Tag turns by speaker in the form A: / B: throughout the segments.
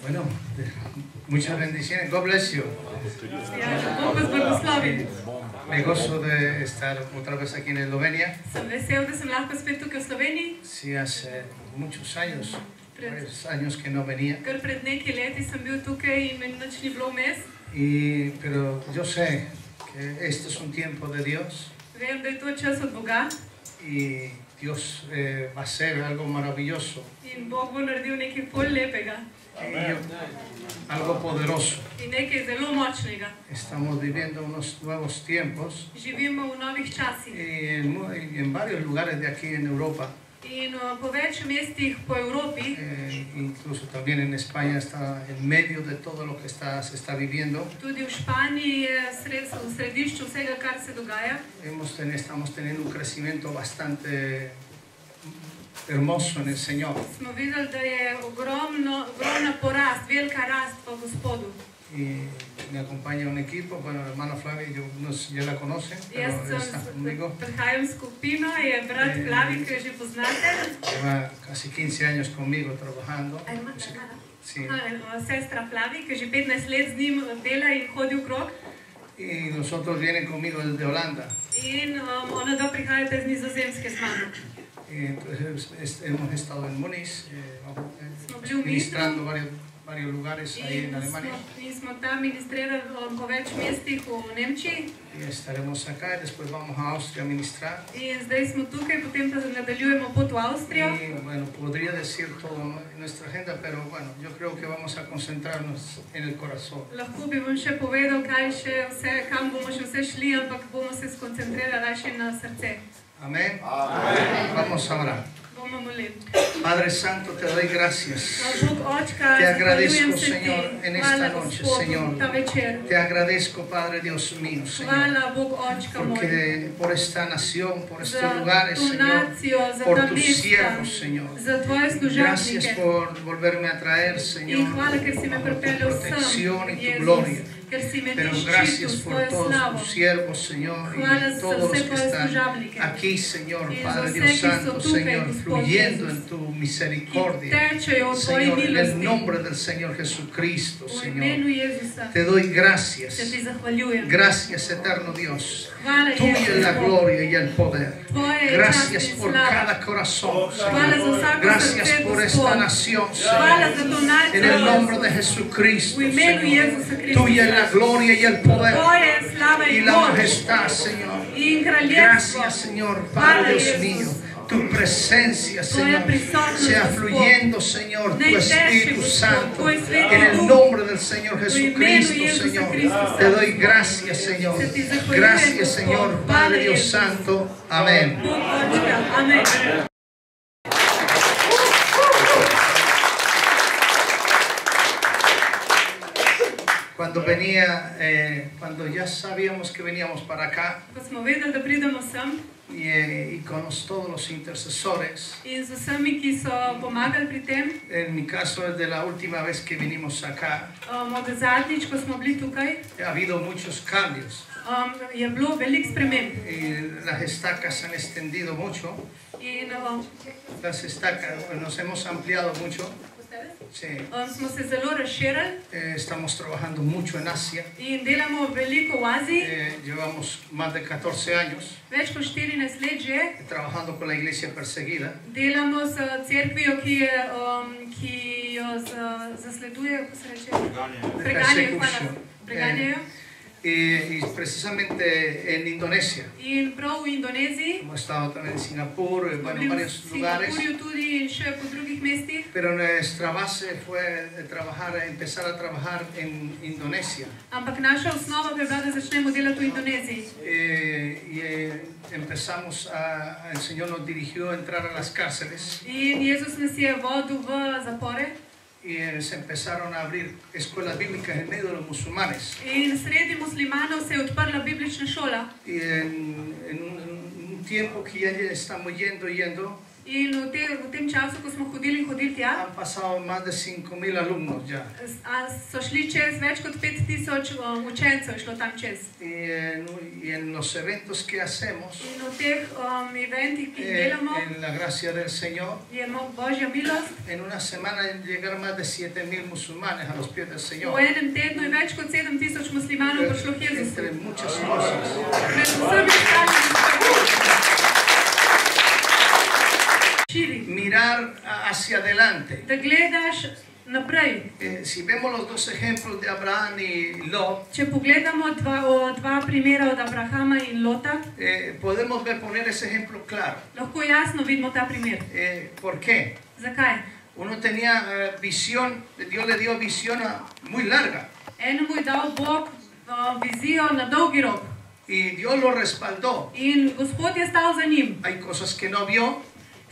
A: Bueno, muchas bendiciones. God bless you. Me gozo de estar otra vez aquí en Eslovenia. Sí, hace muchos años, varios años que no venía. Pero yo sé que este es un tiempo de Dios. Y Dios va a hacer algo maravilloso. Algo poderoso. Estamos viviendo unos nuevos tiempos. Y en varios lugares de aquí en Europa. Incluso también en España está en medio de todo lo que se está viviendo. Estamos teniendo un crecimiento bastante hermoso en el Señor. Y me acompaña un equipo, bueno, la hermana Flavia, ya la conocen, pero está conmigo. Lleva casi 15 años conmigo trabajando. Sí. Y nosotros vienen conmigo desde Holanda. Y entonces hemos estado en Múnich, ministrando varios lugares ahí en Alemania. Y estaremos acá y después vamos a Austria a ministrar. Y bueno, podría decir todo en nuestra agenda, pero bueno, yo creo que vamos a concentrarnos en el corazón. Amén. Vamos a orar. Padre Santo, te doy gracias. Te agradezco, Señor, en esta noche, Señor. Te agradezco, Padre Dios mío, Señor, porque por esta nación, por estos lugares, Señor, por tus siervos, Señor. Gracias por volverme a traer, Señor, por tu protección y tu gloria. Pero gracias por todos tus siervos, Señor, y todos los que están aquí, Señor, Padre Dios Santo, Señor, fluyendo en tu misericordia, Señor, en el nombre del Señor Jesucristo, Señor. Te doy gracias. Gracias, eterno Dios. Tuya es la gloria y el poder. Gracias por cada corazón, Señor. Gracias por esta nación, Señor. En el nombre de Jesucristo, Señor. Tuya es la gloria y el poder y la majestad, Señor. Gracias, Señor, Padre Dios mío. Tu presencia, Señor, sea fluyendo, Señor, tu Espíritu Santo, en el nombre del Señor Jesucristo, Señor. Te doy gracias, Señor. Gracias, Señor, Padre Dios Santo. Amén. Cuando cuando ya sabíamos que veníamos para acá, y con todos los intercesores, en mi caso desde la última vez que vinimos acá, ha habido muchos cambios. Las estacas se han extendido mucho. Las estacas nos hemos ampliado mucho. Sí. Estamos trabajando mucho en Asia. Llevamos más de 14 años trabajando con la iglesia perseguida. Y precisamente en Indonesia. Hemos estado también en Singapur, en varios lugares. Pero nuestra base fue empezar a trabajar en Indonesia. Empezamos el Señor nos dirigió a entrar a las cárceles. Y se empezaron a abrir escuelas bíblicas en medio de los musulmanes. Y en un tiempo que ya estamos yendo,
B: In v tem času, ko smo hodili tja,
A: han pasado más de 5,000 alumnos ya.
B: So šli čez več kot 5,000 učencev, šlo tam čez.
A: Y en los eventos que hacemos,
B: In v teh eventih, ki delamo,
A: en la gracia del Señor,
B: je Božja milost.
A: en una semana llegaron más de 7,000 musulmanes a los pies del Señor.
B: V enem tednu je več kot 7,000 muslimanov prišlo k Jezusu.
A: Entre muchas cosas.
B: Med vsemi
A: Mirar hacia adelante.
B: da gledaš naprej.
A: Si vemos los dos ejemplos de Abraham y Lot,
B: Če pogledamo dva primera od Abrahama in Lota,
A: podemos poner ese ejemplo claro.
B: lahko jasno vidimo ta primer.
A: ¿Por qué?
B: Zakaj?
A: Uno tenía visión, Dios le dio visión muy larga.
B: Enemu je dal Bog vizijo na dolgi rok.
A: Y Dios lo respaldó.
B: In Gospod je stal za njim.
A: Hay cosas que no vio,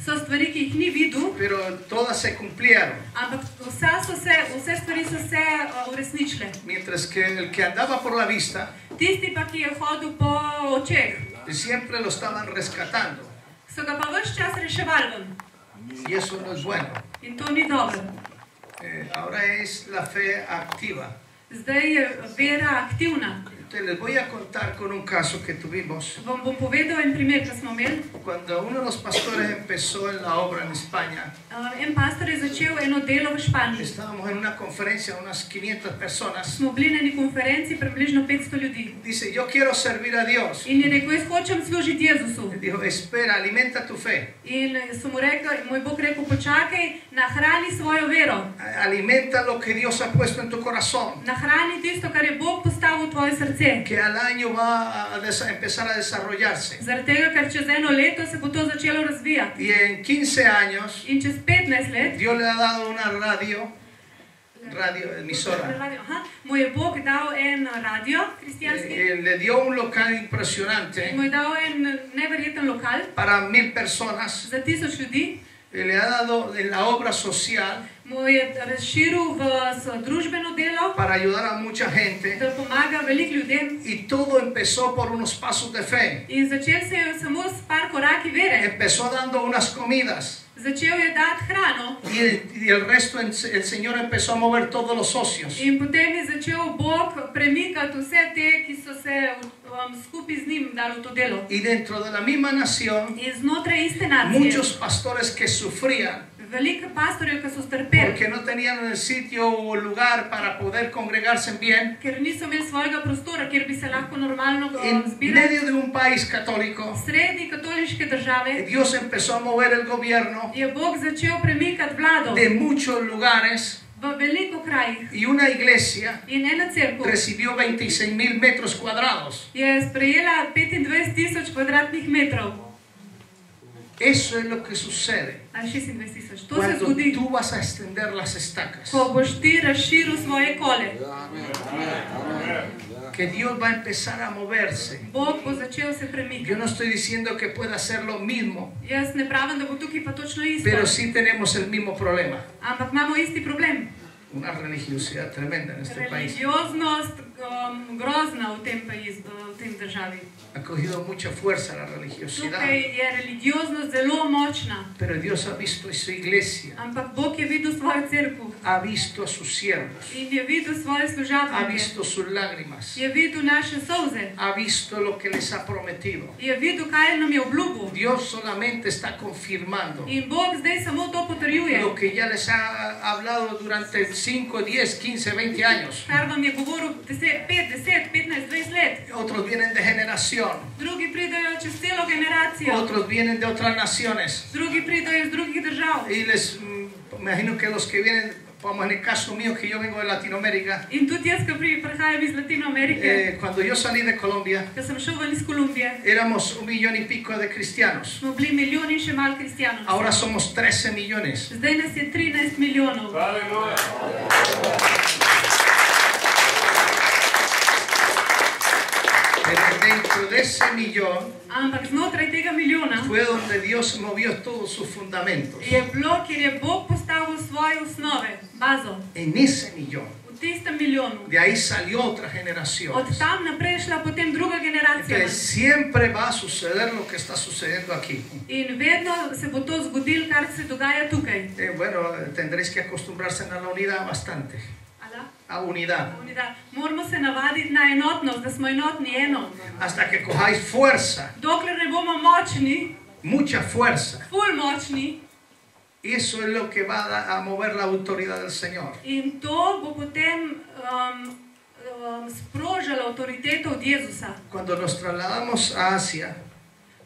B: So stvari, ki jih ni videl,
A: pero todas se cumplieron.
B: ampak vse stvari so se uresničile.
A: Mientras que el que andaba por la vista,
B: Tisti pa, ki je hodil po očeh,
A: siempre lo estaban rescatando.
B: so ga pa ves čas reševali ven.
A: Y eso no es bueno.
B: In to ni dobro.
A: Ahora es la fe activa.
B: Zdaj je vera aktivna.
A: Les voy a contar con un caso que tuvimos.
B: Vam bom povedal en primer, ki smo imeli.
A: Cuando uno de los pastores empezó en la obra en España,
B: En pastor je začel eno delo v Španiji.
A: estábamos en una conferencia, unas 500 personas.
B: Smo bili na eni konferenci, približno 500 ljudi.
A: Dice, yo quiero servir a Dios.
B: In je rekel, jaz hočem služiti Jezusu.
A: Dijo, espera, alimenta tu fe.
B: In so mu rekel, moj Bog rekel, počakaj, nahrani svojo vero.
A: Alimenta lo que Dios ha puesto en tu corazón.
B: Nahrani tisto, kar je Bog postavil v tvoje srce.
A: Que al año va a empezar a desarrollarse.
B: Zaradi tega, ker čez eno leto se bo to začelo razvijati.
A: Y en 15 años,
B: In čez 15 let,
A: Dios le ha dado una radio emisora.
B: Mu je Bog dal en radio kristijanski.
A: Le dio un local impresionante
B: Mu je dal en neverjeten lokal
A: para 1000 personas.
B: za 1000 ljudi.
A: Le ha dado en la obra social
B: Mu je razširil v družbeno delo,
A: para ayudar a mucha gente.
B: da pomaga veliko ljudem.
A: Y todo empezó por unos pasos de fe.
B: In začel se je samo s par koraki vere.
A: Empezó dando unas comidas.
B: Začel je dati hrano.
A: Y el resto el Señor empezó a mover todos los socios.
B: In potem je začel Bog premikati vse te, ki so se skupaj z njim dali v to delo.
A: Y dentro de la misma nación,
B: In znotraj iste nacije,
A: muchos pastores que sufrían
B: veliko pastorjev, ki so strpeli,
A: porque no tenían el sitio o lugar para poder congregarse bien.
B: ker niso imeli svojega prostora, kjer bi se lahko normalno
A: En
B: zbirali.
A: medio de un país católico,
B: Srednji katoliške države
A: Dios empezó a mover el gobierno
B: je Bog začel premikati vlado
A: de muchos lugares
B: v veliko krajih.
A: y una iglesia
B: In ena cerkev
A: recibió 26,000 metros cuadrados.
B: je sprejela 25,000 kvadratnih metrov.
A: Eso es lo que sucede
B: Ali 26,000. To se
A: cuando
B: zgodi,
A: tú vas a extender las estacas.
B: ko boš ti razširil svoje kole.
A: Que Dios va a empezar a moverse.
B: Bog bo začel se
A: Yo
B: premikati.
A: no estoy diciendo que pueda hacer lo mismo,
B: Jaz ne pravim, da bo tukaj pa točno isto.
A: pero sí tenemos el mismo problema.
B: Ampak imamo isti problem.
A: Una religiosidad tremenda en este país.
B: Religioznost grozna v tem državi.
A: Ha cogido mucha fuerza la religiosidad.
B: Tukaj je religioznost zelo močna.
A: Pero Dios ha visto a su iglesia,
B: Ampak Bog je videl svojo cerkev
A: ha visto a sus siervos,
B: in je videl svoje
A: ha
B: služabnike.
A: visto sus lágrimas,
B: Je videl naše solze.
A: ha visto lo que les ha prometido.
B: Je videl, kaj nam je obljubil.
A: Dios solamente está confirmando
B: In Bog zdaj samo to potrjuje.
A: lo que ya les ha hablado durante 5, 10, 15, 20 años.
B: Kar vam je govoril 5, 10, 15, 20 let.
A: Otros vienen de generación,
B: Drugi pridejo čez celo generacijo.
A: otros vienen de otras naciones.
B: Drugi pridejo iz drugih držav.
A: Y les imagino que los que vienen, como en el caso mío, que yo vengo de Latinoamérica,
B: In tudi jaz, ki prihajam iz Latino Amerike,
A: cuando yo salí de Colombia,
B: ko sem šel ven iz Kolumbije,
A: éramos 1,5 millones de cristianos.
B: smo bili milijon in še malo kristijanov.
A: Ahora somos 13 millones.
B: Zdaj nas je 13 milijonov.
A: Pero dentro de ese millón
B: Ampak znotraj tega milijona
A: fue donde Dios movió todos sus fundamentos.
B: je bilo, kjer je Bog postavil svoje osnove, bazo.
A: En ese millón
B: V
A: De ahí salió otra generación.
B: Od tam naprej šla potem druga generacija.
A: Que siempre va a suceder lo que está sucediendo aquí.
B: In vedno se bo to zgodilo, kar se dogaja tukaj.
A: Bueno, tendréis que acostumbrarse a la unidad bastante. A unidad.
B: Moramo se navaditi na enotnost, da smo enotni eno.
A: Hasta que cojáis fuerza.
B: Dokler ne bomo močni.
A: Mucha fuerza.
B: Ful močni.
A: Y eso es lo que va a mover la autoridad del Señor.
B: In to bo potem sprožilo avtoriteto od Jezusa.
A: Cuando nos trasladamos a Asia,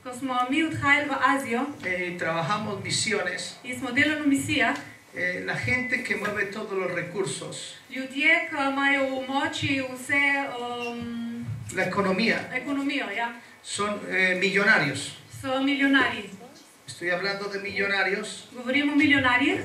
B: ko smo mi odhajali v Azijo,
A: trabajamos misiones.
B: In smo delali v misijah.
A: La gente que mueve todos los recursos.
B: Ljudje, ki imajo v moči vse
A: la economía.
B: Ekonomijo, ja.
A: Son millonarios.
B: So milijonarji.
A: Estoy hablando de millonarios.
B: Govorimo o milijonarjih.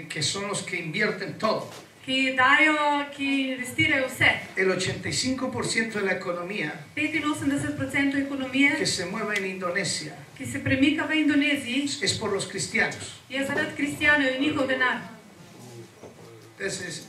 A: Que son los que invierten todo.
B: Ki dajo, ki investirajo vse.
A: El 85% de la economía
B: 85% ekonomije,
A: que se mueve en Indonesia,
B: ki se premika v Indoneziji,
A: es por los cristianos.
B: Je zaradi kristjanov in njihov denar.
A: Entonces,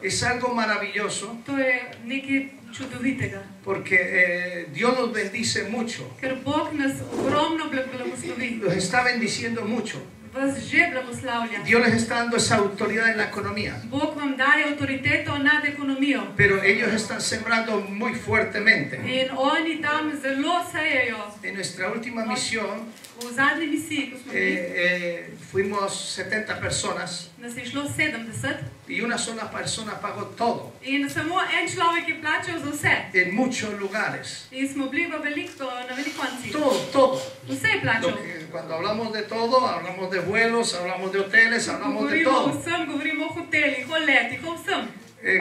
A: es algo maravilloso.
B: To je nekaj čudovitega.
A: Porque Dios nos bendice mucho.
B: Ker Bog nas ogromno blagoslovi.
A: Los está bendiciendo mucho.
B: Vas že blagoslavlja.
A: Dios les está dando esa autoridad en la economía.
B: Bog vam daje avtoriteto nad ekonomijo.
A: Pero ellos están sembrando muy fuertemente.
B: In oni tam zelo sejejo.
A: En nuestra última misión,
B: v zadnji misiji, ko smo bili,
A: fuimos 70 personas.
B: Nas je šlo 70.
A: Y una sola persona pagó todo.
B: In samo en človek je plačal za vse.
A: En muchos lugares.
B: In smo bili na veliko koncih.
A: Todo.
B: Vse je plačal.
A: Cuando hablamos de todo, hablamos de vuelos, hablamos de hoteles, hablamos de todo.
B: Govorimo o vsem, govorimo o hotelih, o letih, o vsem.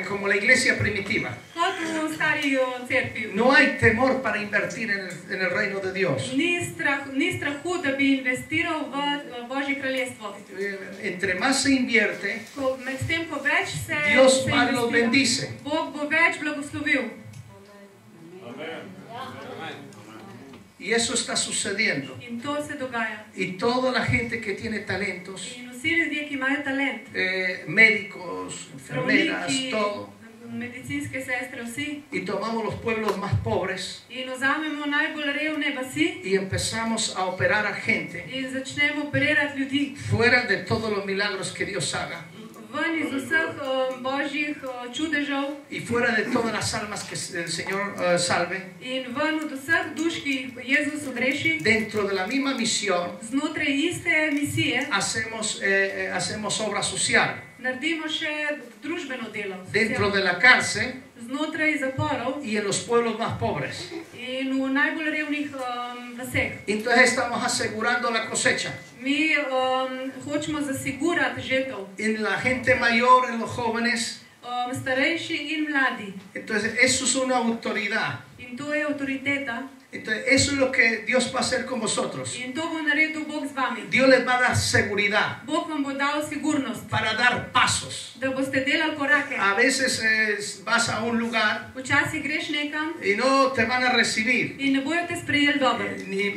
A: Como la iglesia primitiva.
B: Kot v stari cerkvi.
A: No hay temor para invertir en el reino de Dios.
B: Ni strahu, da bi investiral v Božje kraljestvo.
A: Entre más se invierte,
B: medtem ko več se
A: Dios más los bendice.
B: Bog bo več blagoslovil.
A: Y eso está sucediendo.
B: In to se dogaja.
A: Y toda la gente que tiene talentos,
B: in vsi ljudje, ki imajo talent,
A: médicos, enfermeras, todo,
B: medicinske sestre, vsi,
A: y tomamos los pueblos más pobres
B: in vzamemo najbolj revne vasi
A: y empezamos a operar a gente
B: in začnemo operirati ljudi
A: fuera de todos los milagros que Dios haga.
B: Ven iz vseh božjih čudežev
A: y fuera de todas las almas que el Señor salve.
B: In ven od vseh duš, ki jih Jezus odreši.
A: Dentro de la misma misión,
B: znotraj iste misije,
A: hacemos obra social.
B: Naredimo še družbeno delo.
A: Dentro de la cárcel
B: znotraj zaporov
A: y en los pueblos más pobres.
B: In v najbolj revnih vaseh.
A: Entonces estamos asegurando la cosecha.
B: Mi hočemo zasigurati žetev.
A: En la gente mayor, en los jóvenes.
B: Starejši in mladi.
A: Entonces eso es una autoridad.
B: In to je avtoriteta.
A: Entonces eso es lo que Dios va a hacer con vosotros.
B: In to bo naredil Bog z vami.
A: Dios les va a dar seguridad.
B: Bog vam bo dal sigurnost.
A: Para dar pasos.
B: Da boste delali korake.
A: A veces vas a un lugar.
B: Včasih greš nekam.
A: Y no te van a recibir.
B: In ne bojo te sprejeli dobro.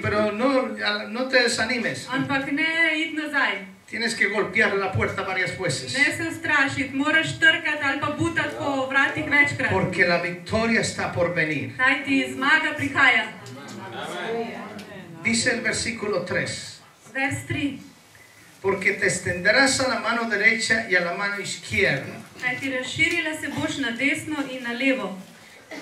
A: Pero no te desanimes.
B: Ampak ne iti nazaj.
A: Tienes que golpear la puerta varias veces.
B: Ne se ustrašiti, moraš trkati ali pa butati po vratih večkrat.
A: Porque la victoria está por venir.
B: Kajti zmaga prihaja.
A: Dice el versículo 3.
B: Vers 3.
A: Porque te extenderás a la mano derecha y a la mano izquierda.
B: Kajti razširila se boš na desno in na levo.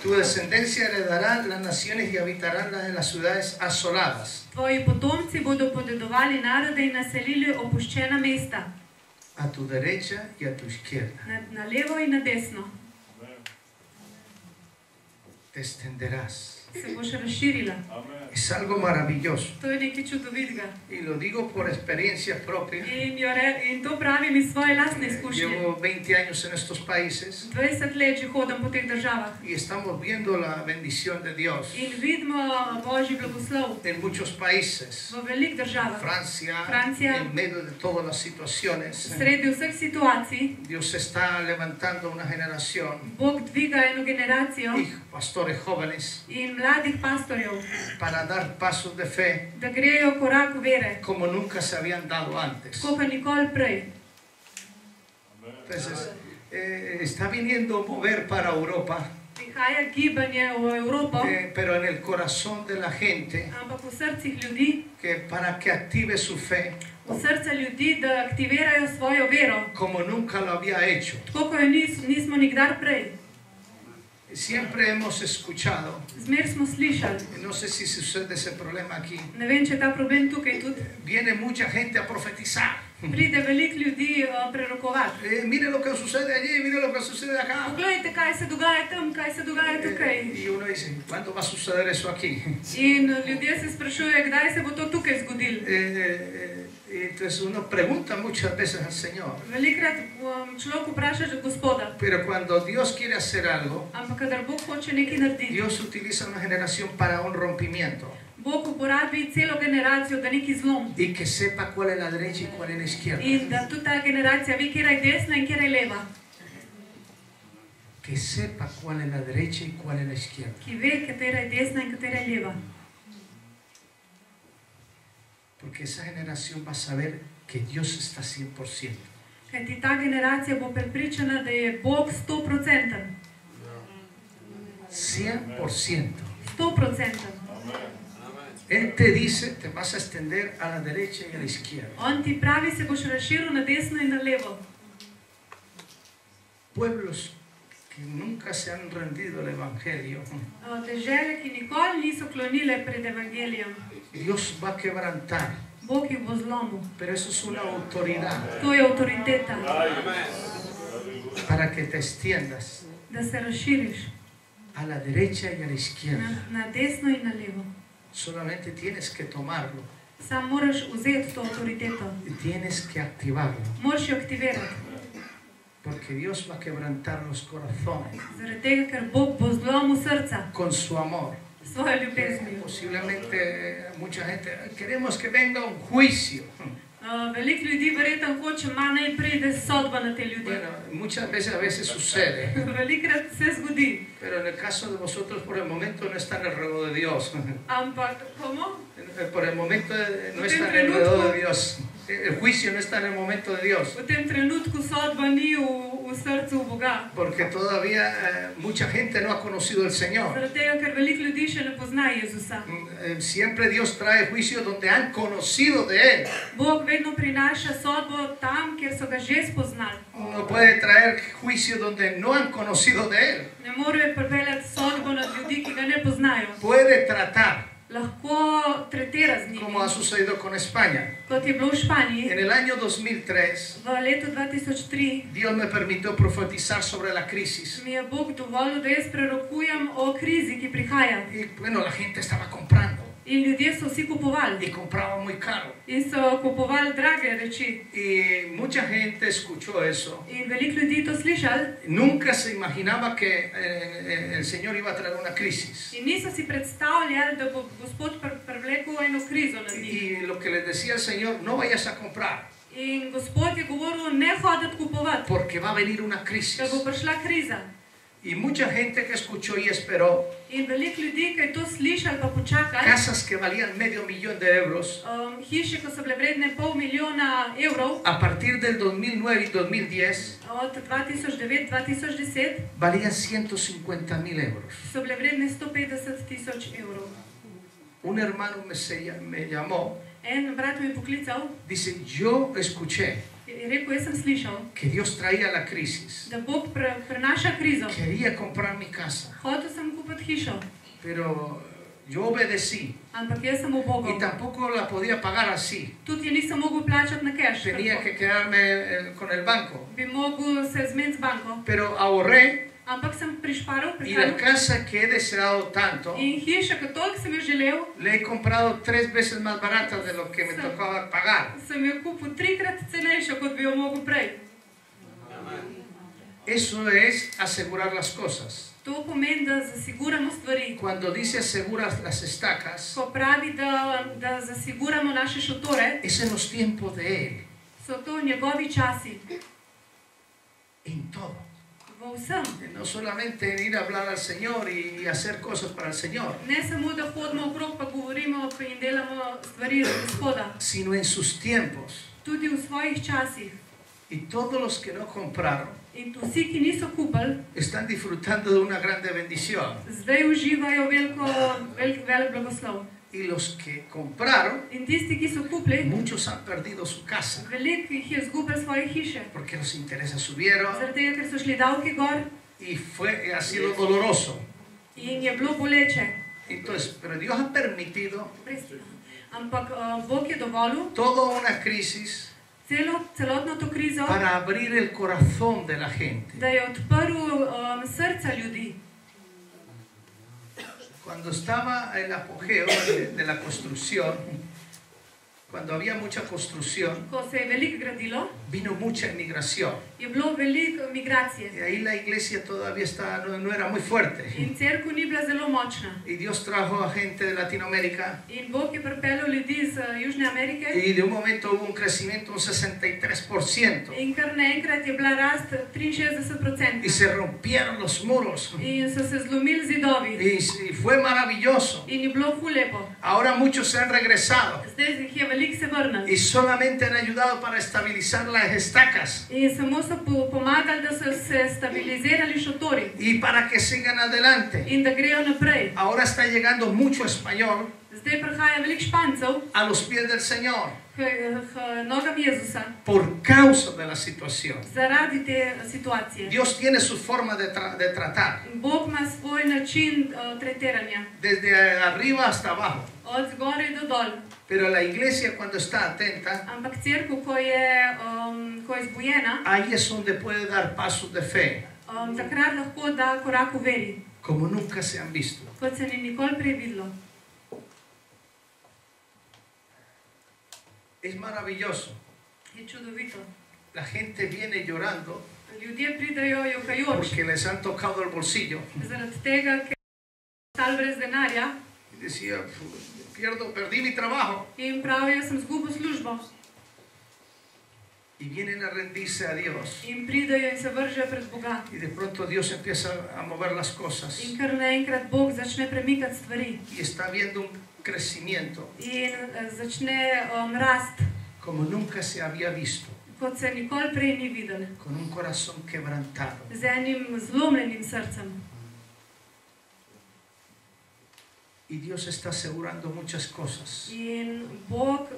A: Tu descendencia heredará las naciones y habitarán en las ciudades asoladas.
B: Tvoji potomci bodo podedovali narode in naselili opuščena mesta.
A: A tu derecha y a tu izquierda.
B: Na levo in na desno.
A: Te extenderás.
B: Se boš razširila.
A: Es algo maravilloso.
B: To je nekaj čudovitega.
A: Y lo digo por experiencia propia.
B: In to pravim iz svoje lastne izkušnje.
A: Llevo 20 años en estos países.
B: 20 let že hodam po teh državah.
A: Y estamos viendo la bendición de Dios.
B: In vidimo Božji blagoslov.
A: En muchos países.
B: V velikih državah.
A: Francia, en medio de todas las situaciones.
B: Sredi vseh situacij.
A: Dios está levantando una generación.
B: Bog dviga eno generacijo.
A: Y pastores jóvenes.
B: In mladih pastorjev.
A: Para dar pasos de fe.
B: Da grejo korak vere.
A: Como nunca se habían dado antes.
B: Tako nikoli prej.
A: Entonces, está viniendo a mover para Europa. Pero en el corazón de la gente, que para que active su fe, como nunca lo había hecho. Siempre hemos escuchado, no sé si sucede ese problema aquí, viene mucha gente a profetizar. Mire lo que sucede allí, mire lo que sucede acá. Y uno dice, ¿cuándo va a suceder eso aquí? Entonces uno pregunta muchas veces al Señor. Pero cuando Dios quiere hacer algo, Dios utiliza una generación para un rompimiento. Y que sepa cuál es la derecha y cuál es la izquierda. Que sepa cuál es la derecha y cuál es la izquierda. Porque esa generación va a saber que Dios está 100%.
B: Kajti ta generacija bo prepričana, da je Bog 100%.
A: 100%.
B: 100%.
A: Él te dice, te vas a extender a la derecha y a la izquierda.
B: On ti pravi, se boš razširil na desno in na levo.
A: Pueblos que nunca se han rendido al Evangelio.
B: Dežele, ki nikoli niso klonile pred Evangelijem.
A: Dios va a quebrantar.
B: Bog jih bo zlomil.
A: Pero eso es una autoridad.
B: To je avtoriteta.
A: Para que te extiendas.
B: Da se razširiš.
A: A la derecha y a la izquierda.
B: Na desno in na levo.
A: Solamente tienes que tomarlo.
B: Sam moraš vzeti to avtoriteto.
A: Y tienes que activarlo.
B: Moraš jo aktivirati.
A: Porque Dios va a quebrantar los corazones.
B: Zaradi tega, ker Bog bo zlomil srca.
A: Con su amor.
B: Svojo ljubeznijo.
A: Posiblemente mucha gente queremos que venga un juicio.
B: Veliko ljudi verjetno hoče, naj pride sodba na te ljudi.
A: Bueno, muchas veces sucede.
B: Velikrat se zgodi.
A: Pero en el caso de vosotros, por el momento no está en el reino de Dios.
B: Ampak, ¿cómo?
A: Por el momento no está en el reino de Dios. El juicio no está en el momento de Dios.
B: V tem trenutku sodba ni v srcu Boga.
A: Porque todavía mucha gente no ha conocido al Señor.
B: Zaradi tega, ker veliko ljudi še ne pozna Jezusa.
A: Siempre Dios trae juicio donde han conocido de Él.
B: Bog vedno prinaša sodbo tam, kjer so ga že spoznali.
A: No puede traer juicio donde no han conocido de Él.
B: Ne more pripeljati sodbo nad ljudi, ki ga ne poznajo.
A: Puede tratar.
B: Lahko tretira z njimi.
A: Como ha sucedido con España.
B: Kot je bilo v Španiji.
A: En el año 2003.
B: V letu 2003.
A: Dios me permitió profetizar sobre la crisis.
B: Mi je Bog dovolil, da jaz prerokujem o krizi, ki prihaja.
A: Y bueno, la gente estaba comprando.
B: In ljudje so vsi kupovali.
A: Y compraba muy caro.
B: In so kupovali drage reči.
A: Y mucha gente escuchó eso.
B: In veliko ljudi to slišali.
A: Nunca se imaginaba que el Señor iba a traer una crisis.
B: In niso si predstavljali, da bo Gospod privlekel eno krizo nad njih.
A: Y lo que les decía el Señor, no vayas a comprar.
B: In Gospod je govoril, ne hoditi kupovati.
A: Porque va a venir una crisis.
B: Da bo prišla kriza.
A: Y mucha gente que escuchó y esperó.
B: In veliko ljudi, ki je to slišali pa počakali.
A: Casas que valían €500,000 de euros.
B: Hiše, ki so bile vredne $500,000 evrov.
A: A partir del 2009 y 2010.
B: Od 2009-2010.
A: Valían €150,000 euros.
B: So bile vredne 150,000 evrov.
A: Un hermano me llamó.
B: En brat me je poklical.
A: Dice, yo escuché.
B: Je rekel, jaz sem slišal,
A: que Dios traía la crisis.
B: Da Bog prenaša krizo.
A: Quería comprar mi casa.
B: Hotel sem kupiti hišo.
A: Pero yo obedecí.
B: Ampak jaz sem ubogal.
A: Y tampoco la podía pagar así.
B: Tudi je nisem mogel plačati na cash.
A: Tenía que quedarme con el banco.
B: Bi mogel se zmeniti z banko.
A: Pero ahorré.
B: Ampak sem prišparal.
A: Y la casa que he deseado tanto.
B: In hiša, ki toliko sem jo želel.
A: Le he comprado 3 veces más barata de lo que me tocaba pagar.
B: Sem jo kupil 3-krat cenejšo, kot bi jo mogel prej.
A: Eso es asegurar las cosas.
B: To pomeni, da zasiguramo stvari.
A: Cuando dice aseguras las estacas.
B: Ko pravi, da zasiguramo naše šotore.
A: Es en los tiempos de Él.
B: So to njegovi časi.
A: En todo.
B: Vsem.
A: No solamente ir a hablar al Señor y hacer cosas para el Señor.
B: Ne samo da hodimo okrog pa govorimo in delamo stvari za Gospoda.
A: Sino en sus tiempos.
B: Tudi v svojih časih.
A: Y todos los que no compraron
B: in vsi, ki niso kupili,
A: están disfrutando de una grande bendición.
B: zdaj uživajo velik blagoslov.
A: Y los que compraron,
B: In tisti, ki so kupili,
A: muchos han perdido su casa
B: veliko jih je izgubilo svoje hiše.
A: porque los intereses subieron
B: Zaradi tega, ker so šli davki gor
A: y ha sido doloroso.
B: in je bilo boleče.
A: Entonces, pero Dios ha permitido
B: Ampak Bog je dovolil
A: toda una crisis
B: celotno to krizo,
A: para abrir el corazón de la gente.
B: da je odprl srca ljudi.
A: Cuando estaba el apogeo de la construcción, cuando había mucha construcción,
B: Ko se je veliko gradilo,
A: vino mucha inmigración.
B: je bilo veliko migracije.
A: Y ahí la iglesia todavía no era muy fuerte.
B: In cerkev ni bila zelo močna.
A: Y Dios trajo a gente de Latinoamérica.
B: In Bog je pripeljal ljudi iz Južne Amerike.
A: Y de un momento hubo un crecimiento, un 63%.
B: In kar naenkrat je bila rast 63%.
A: Y se rompieron los muros.
B: In so se zlomili zidovi.
A: Y fue maravilloso.
B: In je bilo ful lepo.
A: Ahora muchos se han regresado.
B: Zdaj jih je veliko se vrnilo.
A: Y solamente han ayudado para estabilizar las estacas.
B: In samo so pomagali, da so se stabilizirali šotori.
A: Y para que sigan adelante.
B: In da grejo naprej.
A: Ahora está llegando mucho español
B: Zdaj prihaja veliko Špancev
A: a los pies del Señor
B: k nogam Jezusa
A: por causa de la situación.
B: zaradi te situacije.
A: Dios tiene su forma de tratar,
B: Bog ima svoj način tretiranja.
A: desde arriba hasta abajo.
B: Od zgoraj do dol.
A: Pero la iglesia, cuando está atenta,
B: Ampak cerkev, ko je zbujena,
A: ahí es donde puede dar pasos de fe,
B: takrat lahko da korak v veri,
A: como nunca se han visto.
B: kot se ni nikoli prej videlo.
A: Es maravilloso.
B: Je čudovito.
A: La gente viene llorando
B: Ljudje pridejo jokajoč,
A: porque les han tocado el bolsillo.
B: zaradi tega, ker so ostali brez denarja
A: Y decía, perdí mi trabajo.
B: in pravijo, sem izgubil službo.
A: Y vienen a rendirse a Dios.
B: In pridejo in se vržejo pred Boga.
A: Y de pronto Dios empieza a mover las cosas.
B: In kar naenkrat Bog začne premikati stvari.
A: Y está viendo un crecimiento
B: In začne rast,
A: como nunca se había visto,
B: kot se nikoli prej ni videl.
A: con un corazón quebrantado.
B: Z enim zlomljenim srcem.
A: Y Dios está asegurando muchas cosas.
B: In Bog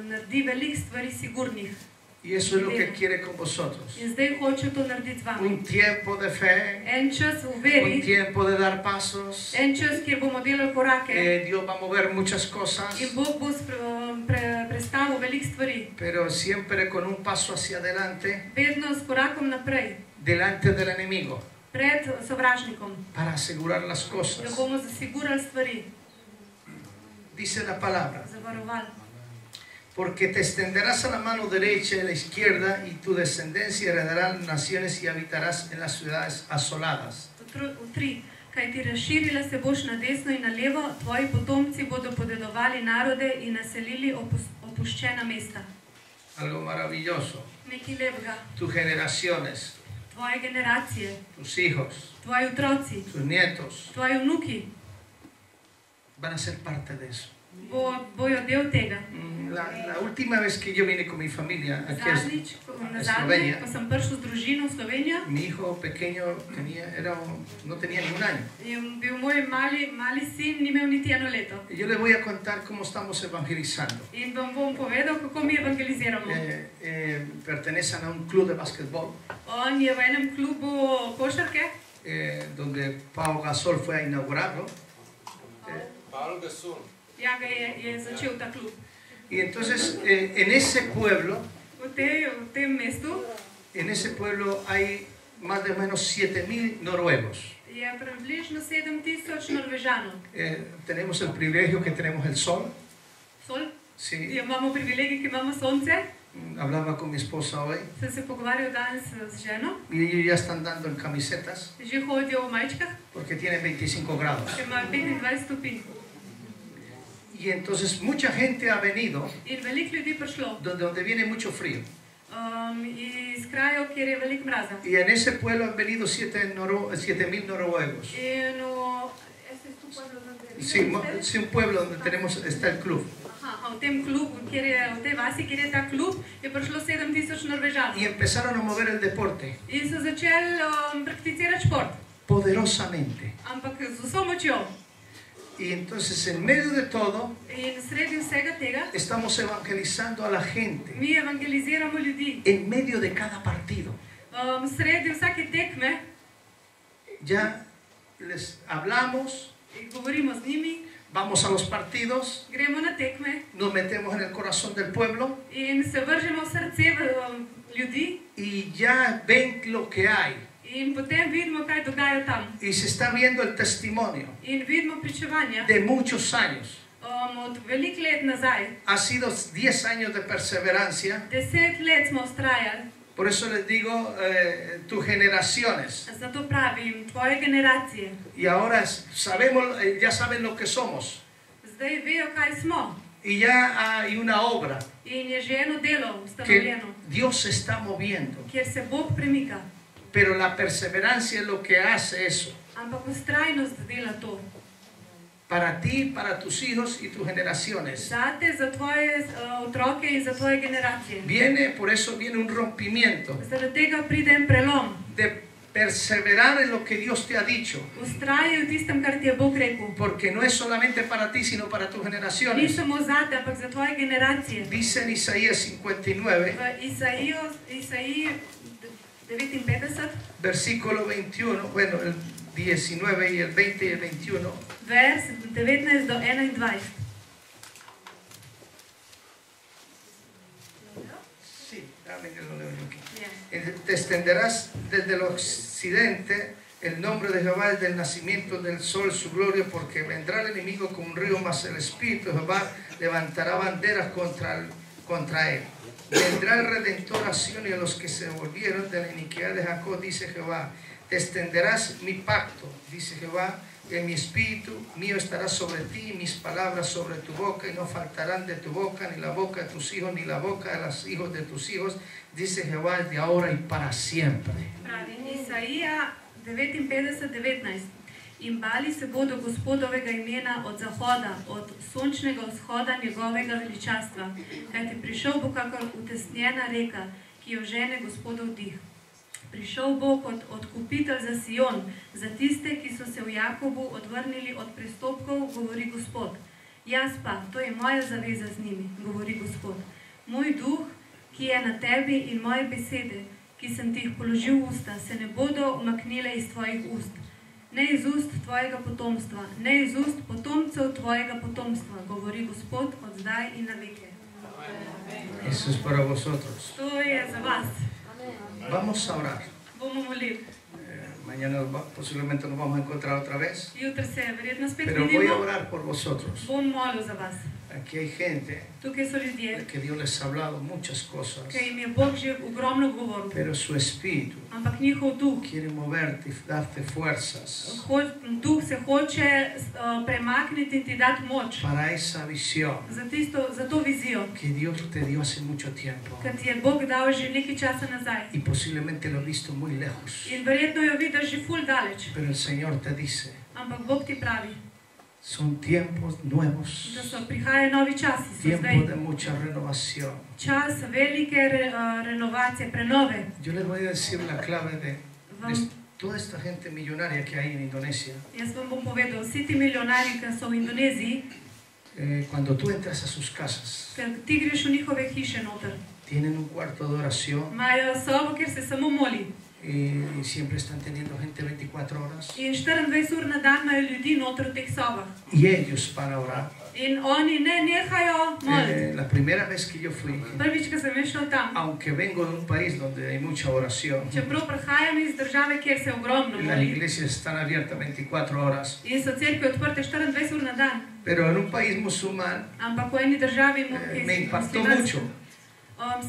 B: naredi veliko stvari sigurnih.
A: Y eso es lo que quiere con vosotros.
B: In zdaj hoče to narediti z vami.
A: Un tiempo de fe,
B: En čas v
A: un
B: veri,
A: tiempo de dar pasos.
B: en čas, kjer bomo delali korake.
A: Dios va a mover muchas cosas,
B: In Bog bo prestavil veliko stvari.
A: pero siempre con un paso hacia adelante,
B: Vedno s korakom naprej,
A: delante del enemigo,
B: pred sovražnikom,
A: para asegurar las
B: da
A: cosas.
B: bomo zasigurali stvari,
A: Dice la palabra,
B: zavarovali.
A: porque te extenderás a la mano derecha y a la izquierda, y tu descendencia heredará las naciones y habitarás en las ciudades asoladas.
B: V 3. Kaj ti razširila se boš na desno in na levo, tvoji potomci bodo podedovali narode in naselili opuščena mesta.
A: Algo maravilloso.
B: Nekaj lepega.
A: Tus generaciones,
B: Tvoje generacije,
A: tus hijos,
B: tvoji otroci,
A: tus nietos
B: tvoji vnuki
A: van a ser parte de eso.
B: bojo del tega.
A: La última vez que yo vine con mi familia aquí
B: Zadnjič,
A: a
B: nazadnje,
A: Eslovenia,
B: ko sem prišel z družino v Slovenijo,
A: mi hijo pequeño no tenía ni un año.
B: je bil moj mali sin, ni imel niti eno leto.
A: Y yo les voy a contar cómo estamos evangelizando.
B: In vam bom povedal, kako mi evangeliziramo.
A: Pertenecen a un club de básquetbol
B: On je v enem klubu košarke,
A: donde Pau Gasol fue a inaugurarlo.
C: Pablo Gasol.
B: ja ga je začel ta klub.
A: Y entonces en ese pueblo
B: V tem mestu
A: En ese pueblo hay más o menos 7.000 noruegos.
B: je približno 7000 Norvežanov.
A: Tenemos el privilegio que tenemos el sol.
B: Sol?
A: Sí.
B: Imamo privilegij, ki imamo sonce.
A: Hablaba con mi esposa hoy.
B: Sem se pogovarjal danes z ženo.
A: Y ellos ya están dando en camisetas
B: Že hodijo v majčkah,
A: porque tienen 25 grados.
B: ker imajo 25 stopinj.
A: Y entonces mucha gente ha venido
B: In veliko ljudi prišlo
A: donde viene mucho frío.
B: iz krajev, kjer je veliko mraza.
A: Y en ese pueblo han venido 7.000 noruegos.
B: In
A: Sí, un pueblo donde está el club.
B: Aha, v tem klubu, v tej vasi, kjer je ta klub, je prišlo 7000 Norvežanov.
A: Y empezaron a mover el deporte.
B: In so začeli prakticirati šport.
A: Poderosamente.
B: Ampak z vso močjo.
A: Y entonces en medio de todo
B: In sredi vsega tega
A: estamos evangelizando a la gente.
B: mi evangeliziramo ljudi.
A: En medio de cada partido.
B: Sredi vsake tekme
A: Ya les hablamos,
B: govorimo z njimi,
A: vamos a los partidos,
B: gremo na tekme
A: nos metemos en el corazón del pueblo
B: in se vržemo v srce ljudi
A: y ya ven lo que hay.
B: in potem vidimo, kaj dogaja tam.
A: Y se está viendo el testimonio
B: In vidimo pričevanja
A: de muchos años.
B: od veliko let nazaj.
A: Ha sido 10 años de perseverancia.
B: 10 let smo vztrajali.
A: Por eso les digo, tus generaciones.
B: Zato pravim, tvoje generacije.
A: Y ahora sabemos, ya saben lo que somos.
B: Zdaj vejo, kaj smo.
A: Y ya hay una obra
B: In je že eno delo
A: que
B: ustanovljeno,
A: Dios se está moviendo.
B: kjer se Bog premika.
A: Pero la perseverancia es lo que hace eso.
B: Ampak vztrajnost dela to.
A: Para ti, para tus hijos y tus generaciones.
B: Zate, za tvoje otroke in za tvoje generacije.
A: Por eso viene un rompimiento.
B: Zaradi tega pride en prelom.
A: De perseverar en lo que Dios te ha dicho.
B: Vztraji v tistem, kar ti je Bog rekel.
A: Porque no es solamente para ti, sino para tus
B: Ni
A: generaciones.
B: samo zate, ampak za tvoje generacije.
A: Dice en Isaías 59,
B: V Isaiji 59,
A: versículo 21, bueno, el 19 y el 20 y el 21.
B: vers 19 do 21.
A: Sí, dame que lo leo yo aquí.
B: Yeah.
A: Te extenderás desde el occidente el nombre de Jehová, desde el nacimiento del sol, su gloria, porque vendrá el enemigo como un río, mas el Espíritu de Jehová levantará banderas contra él. Vendrá el Redentor a Sion y a los que se volvieron de la iniquidad de Jacob, dice Jehová. Te extenderás mi pacto, dice Jehová, y mi espíritu mío estará sobre ti, y mis palabras sobre tu boca, y no faltarán de tu boca, ni la boca de tus hijos, ni la boca de los hijos de tus hijos, dice Jehová, de ahora y para siempre.
B: Pravi Isaija 59:19. In bali se bodo Gospodovega imena od zahoda, od sončnega vzhoda njegovega veličastva, kajti prišel bo kakor utesnjena reka, ki jo žene Gospodov dih. Prišel bo kot odkupitelj za Sion, za tiste, ki so se v Jakobu odvrnili od prestopkov, govori Gospod. Jaz pa, to je moja zaveza z njimi, govori Gospod. Moj duh, ki je na tebi, in moje besede, ki sem ti jih položil v usta, se ne bodo umaknile iz tvojih ust. Ne iz ust tvojega potomstva, ne iz ust potomcev tvojega potomstva, govori Gospod od zdaj in na veke.
A: Eso es para vosotros.
B: To je za vas.
A: Vamos a orar.
B: Bomo molili.
A: Mañana posiblemente nos vamos a encontrar otra vez.
B: Jutri se verjetno spet
A: Pero voy a
B: vidimo.
A: orar por vosotros.
B: Bom molil za vas.
A: Aquí hay gente
B: Tukaj so ljudje,
A: que Dios les ha hablado muchas cosas,
B: ki jim je Bog že ogromno govoril.
A: pero su espíritu
B: Ampak njihov duh,
A: quiere moverte y darte fuerzas
B: duh se hoče premakniti in ti dati moč
A: para esa visión
B: za to vizijo,
A: que Dios te dio hace mucho tiempo
B: ki ti je Bog dal že nekaj časa nazaj.
A: y posiblemente lo has visto muy lejos.
B: In verjetno jo vidiš že ful daleč.
A: Pero el Señor te dice,
B: Ampak Bog ti pravi,
A: son tiempos nuevos,
B: da so prihajajo novi časi, so
A: tiempos
B: zdaj
A: de mucha renovación.
B: čas velike renovacije, prenove.
A: Yo les voy a decir la clave de toda esta gente millonaria que hay en Indonesia.
B: Jaz vam bom povedal, vsi ti milijonarji, ki so v Indoneziji,
A: Cuando tú entras a sus casas,
B: ker ti greš v njihove hiše noter,
A: tienen un cuarto de oración
B: imajo sobo, kjer se samo moli.
A: y siempre están teniendo gente 24 horas.
B: In 24 ur na dan imajo ljudi noter v teh sobah.
A: Y ellos para orar.
B: In oni ne nehajo moliti.
A: La primera vez que yo fui,
B: Prvič, ko sem šel tam,
A: aunque vengo de un país donde hay mucha oración,
B: čeprav prihajam iz države, kjer se ogromno
A: las
B: moli.
A: iglesias están abiertas 24 horas,
B: In so cerkve odprte 24 ur na dan.
A: pero en un país musulmán
B: Ampak v eni državi
A: me impactó mucho,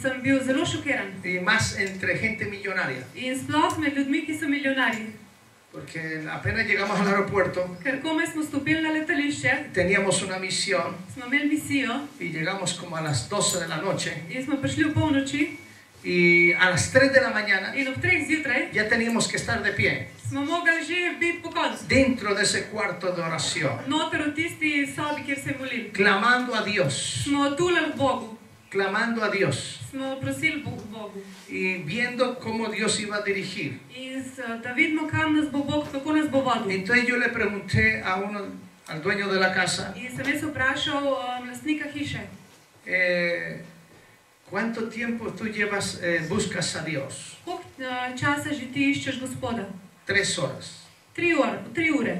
B: sem bil zelo šokiran.
A: y más entre gente millonaria,
B: In sploh med ljudmi, ki so milijonarji.
A: porque apenas llegamos al aeropuerto,
B: Ker komaj smo stopili na letališče,
A: teníamos una misión
B: smo imeli misijo
A: y llegamos como a las 12 de la noche
B: in smo prišli v polnoči
A: Y a las 3 de la mañana
B: In ob 3 zjutraj
A: ya teníamos que estar de pie
B: smo mogli že biti pokonci.
A: dentro de ese cuarto de oración,
B: Noter v tisti sobi, kjer se molili.
A: clamando a Dios,
B: Smo tulili k Bogu.
A: clamando a Dios
B: Smo prosili Bogu.
A: y viendo cómo Dios iba a dirigir.
B: In da vidimo, kam nas bo Bog, kako nas bo vodil.
A: Entonces yo le pregunté al dueño de la casa,
B: In sem jaz vprašal lastnika hiše,
A: ¿cuánto tiempo tú llevas, buscas a Dios?
B: koliko časa že ti iščeš Gospoda?
A: 3 horas.
B: 3 ure.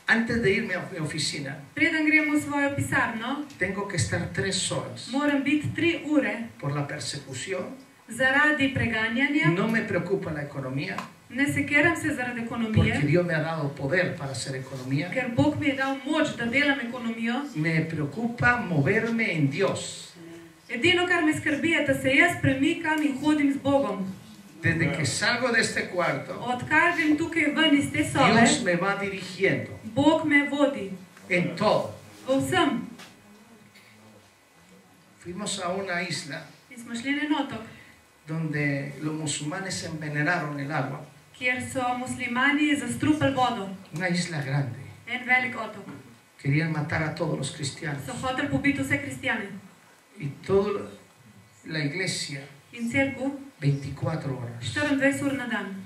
A: Antes de irme a mi oficina,
B: Preden gremo v svojo pisarno,
A: tengo que estar 3 horas
B: moram biti 3 ure
A: por la persecución.
B: zaradi preganjanja.
A: No me preocupa la economía,
B: Ne sekiram se zaradi ekonomije,
A: porque Dios me ha dado poder para hacer economía.
B: ker Bog mi je dal moč, da delam ekonomijo.
A: Me preocupa moverme en Dios.
B: Edino, kar me skrbi, je, da se jaz premikam in hodim z Bogom.
A: Desde que salgo de este cuarto,
B: Odkar grem tukaj ven iz te sobe,
A: Dios me va dirigiendo
B: Bog me vodi
A: en todo.
B: v vsem.
A: Fuimos a una isla
B: In smo šli na en otok,
A: donde los musulmanes envenenaron el agua.
B: kjer so muslimani zastrupali vodo.
A: Una isla grande.
B: En velik otok.
A: Querían matar a todos los cristianos.
B: So hoteli pobiti vse kristjane.
A: Y toda la iglesia,
B: In cerkev
A: 24 horas.
B: 24 ur na dan.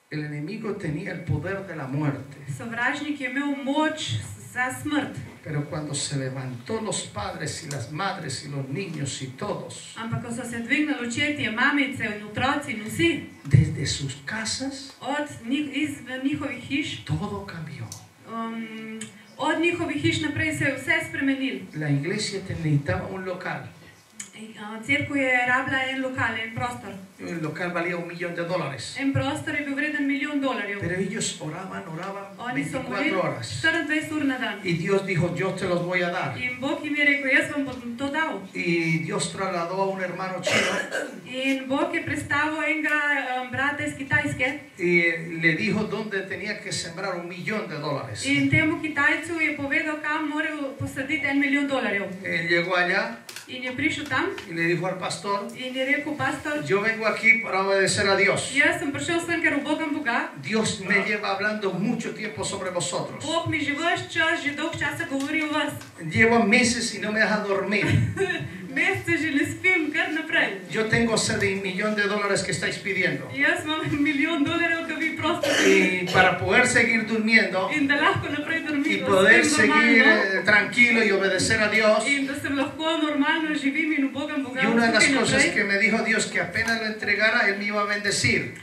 A: El enemigo tenía el poder de la muerte.
B: Sovražnik je imel moč za smrt.
A: Pero cuando se levantó los padres y las madres y los niños y todos,
B: Ampak ko so se dvignili očetje, mamice in otroci in vsi,
A: desde sus casas,
B: iz njihovih hiš,
A: todo cambió.
B: od njihovih hiš naprej se je vse spremenilo.
A: La iglesia necesitaba un local.
B: Cerkev je rabila en lokal, en prostor.
A: El local valía $1.000.000.
B: En prostor je bil vreden $1 milijon.
A: Pero ellos oraban
B: Oni so
A: 24
B: molili
A: horas.
B: 24 ur na dan.
A: Y Dios dijo, yo te los voy a dar.
B: In Bog jim je rekel, jaz vam bom to dal.
A: Y Dios trasladó a un hermano chino
B: In Bog je prestavil enega brata iz Kitajske.
A: y le dijo dónde tenía que sembrar $1.000.000.
B: In temu Kitajcu je povedal, kam mora posaditi $1 milijon.
A: Él llegó allá
B: In je prišel tam
A: y le dijo al pastor,
B: in je rekel, pastor,
A: yo vengo aquí para obedecer a Dios.
B: jaz sem prišel sem, ker ubogam Boga.
A: Dios me lleva hablando mucho tiempo sobre vosotros.
B: Bog mi že ves čas, že dolg časa govori o vas.
A: Llevo meses y no me deja dormir.
B: Mesece že ne spim, kar naprej.
A: Yo tengo sed de $1.000.000 que estáis pidiendo.
B: Jaz imam $1 milijon, ki vi prosto.
A: Y para poder seguir durmiendo
B: In da lahko naprej
A: y
B: dormim.
A: poder seguir tranquilo y obedecer a Dios.
B: In da sem lahko normalno živim in ubogam Boga.
A: Y una de las
B: tukaj
A: cosas
B: naprej.
A: que me dijo Dios, que apenas lo entregara, Él me iba a bendecir.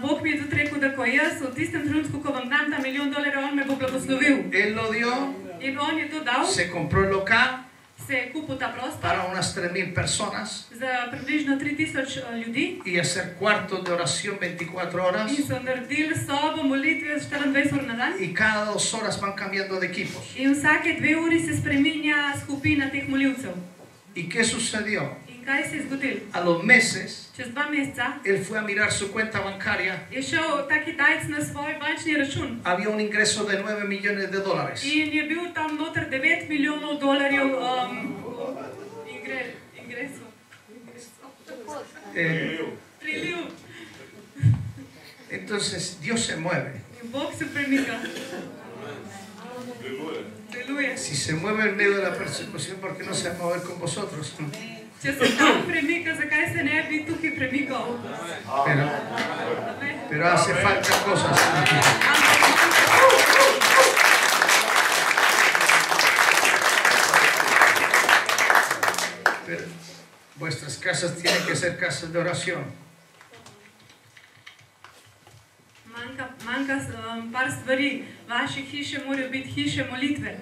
B: Bog mi je tudi rekel, da ko jaz v tistem trenutku, ko vam dam ta $1 milijon, on me bo blagoslovil.
A: Él lo dio,
B: In on je to dal,
A: se compró el local
B: se je kupil ta prostor
A: para unas 3.000 personas
B: za približno 3000 ljudi
A: y hacer cuartos de oración 24 horas.
B: in so naredili sobo molitve 24 ur na dan.
A: Y cada 2 horas van cambiando de equipos.
B: In vsake 2 uri se spreminja skupina teh molivcev.
A: ¿Y qué sucedió?
B: In kaj se je zgodilo?
A: A los meses,
B: Čez 2 meseca
A: él fue a mirar su cuenta bancaria.
B: je šel ta Kitajec na svoj bančni račun
A: Había un ingreso de $9 millones.
B: in je bil tam noter $9 milijonov ingresov. Priliv.
A: Entonces Dios se mueve.
B: In Bog se premika. Deluje.
A: Si se mueve en medio de la persecución, ¿por qué no se va a mover con vosotros?
B: Če se tam premika, zakaj se ne bi tukaj premikal?
A: Pero hace falta cosas. Pero vuestras casas tienen que ser casas de oración.
B: Manjka par stvari. Vaše hiše morajo biti hiše molitve.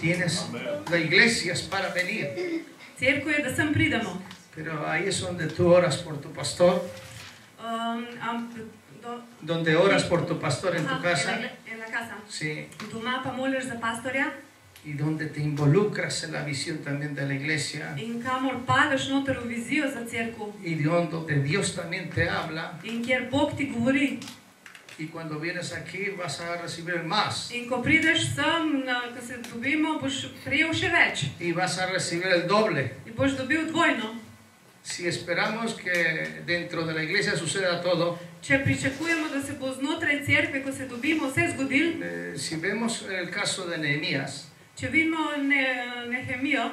A: Tienes la iglesia es para venir.
B: Cerkev je, da sem pridemo.
A: Pero ahí es donde tú oras por tu pastor, donde oras por tu pastor en tu casa,
B: En la casa.
A: sí,
B: Doma pa moliš za pastorja
A: y donde te involucras en la visión también de la iglesia,
B: in kamor padeš noter v vizijo za cerkev
A: y donde Dios también te habla,
B: in kjer Bog ti govori.
A: y cuando vienes aquí vas a recibir más,
B: In ko prideš sem, ko se dobimo, boš prejel še več.
A: y vas a recibir el doble.
B: In boš dobil dvojno.
A: Si esperamos que dentro de la iglesia suceda todo,
B: če pričakujemo, da se bo znotraj cerkve, ko se dobimo, vse zgodil,
A: si vemos el caso de Nehemías,
B: če vidimo Nehemijo,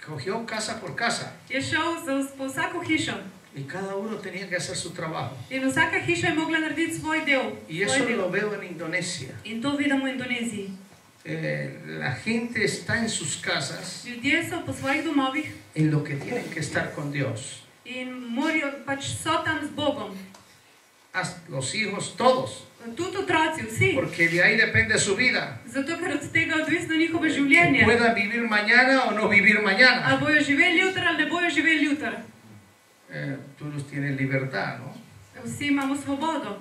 A: cogió casa por casa
B: je šel po vsako hišo
A: y cada uno tenía que hacer su trabajo.
B: in vsaka hiša je mogla narediti svoj del.
A: Y eso lo veo en Indonesia.
B: In to vidimo v Indoneziji.
A: La gente está en sus casas
B: Ljudje so po svojih domovih
A: en lo que tienen que estar con Dios.
B: in morajo, pač so tam z Bogom.
A: Los hijos, todos.
B: Tudi otroci, vsi.
A: Porque de ahí depende su vida.
B: Zato, ker od tega odvisno njihovo življenje.
A: Puedan vivir mañana o no vivir mañana.
B: Ali bojo živeli jutri ali ne bojo živeli jutri.
A: Todos tienen libertad, ¿no?
B: Vsi imamo svobodo.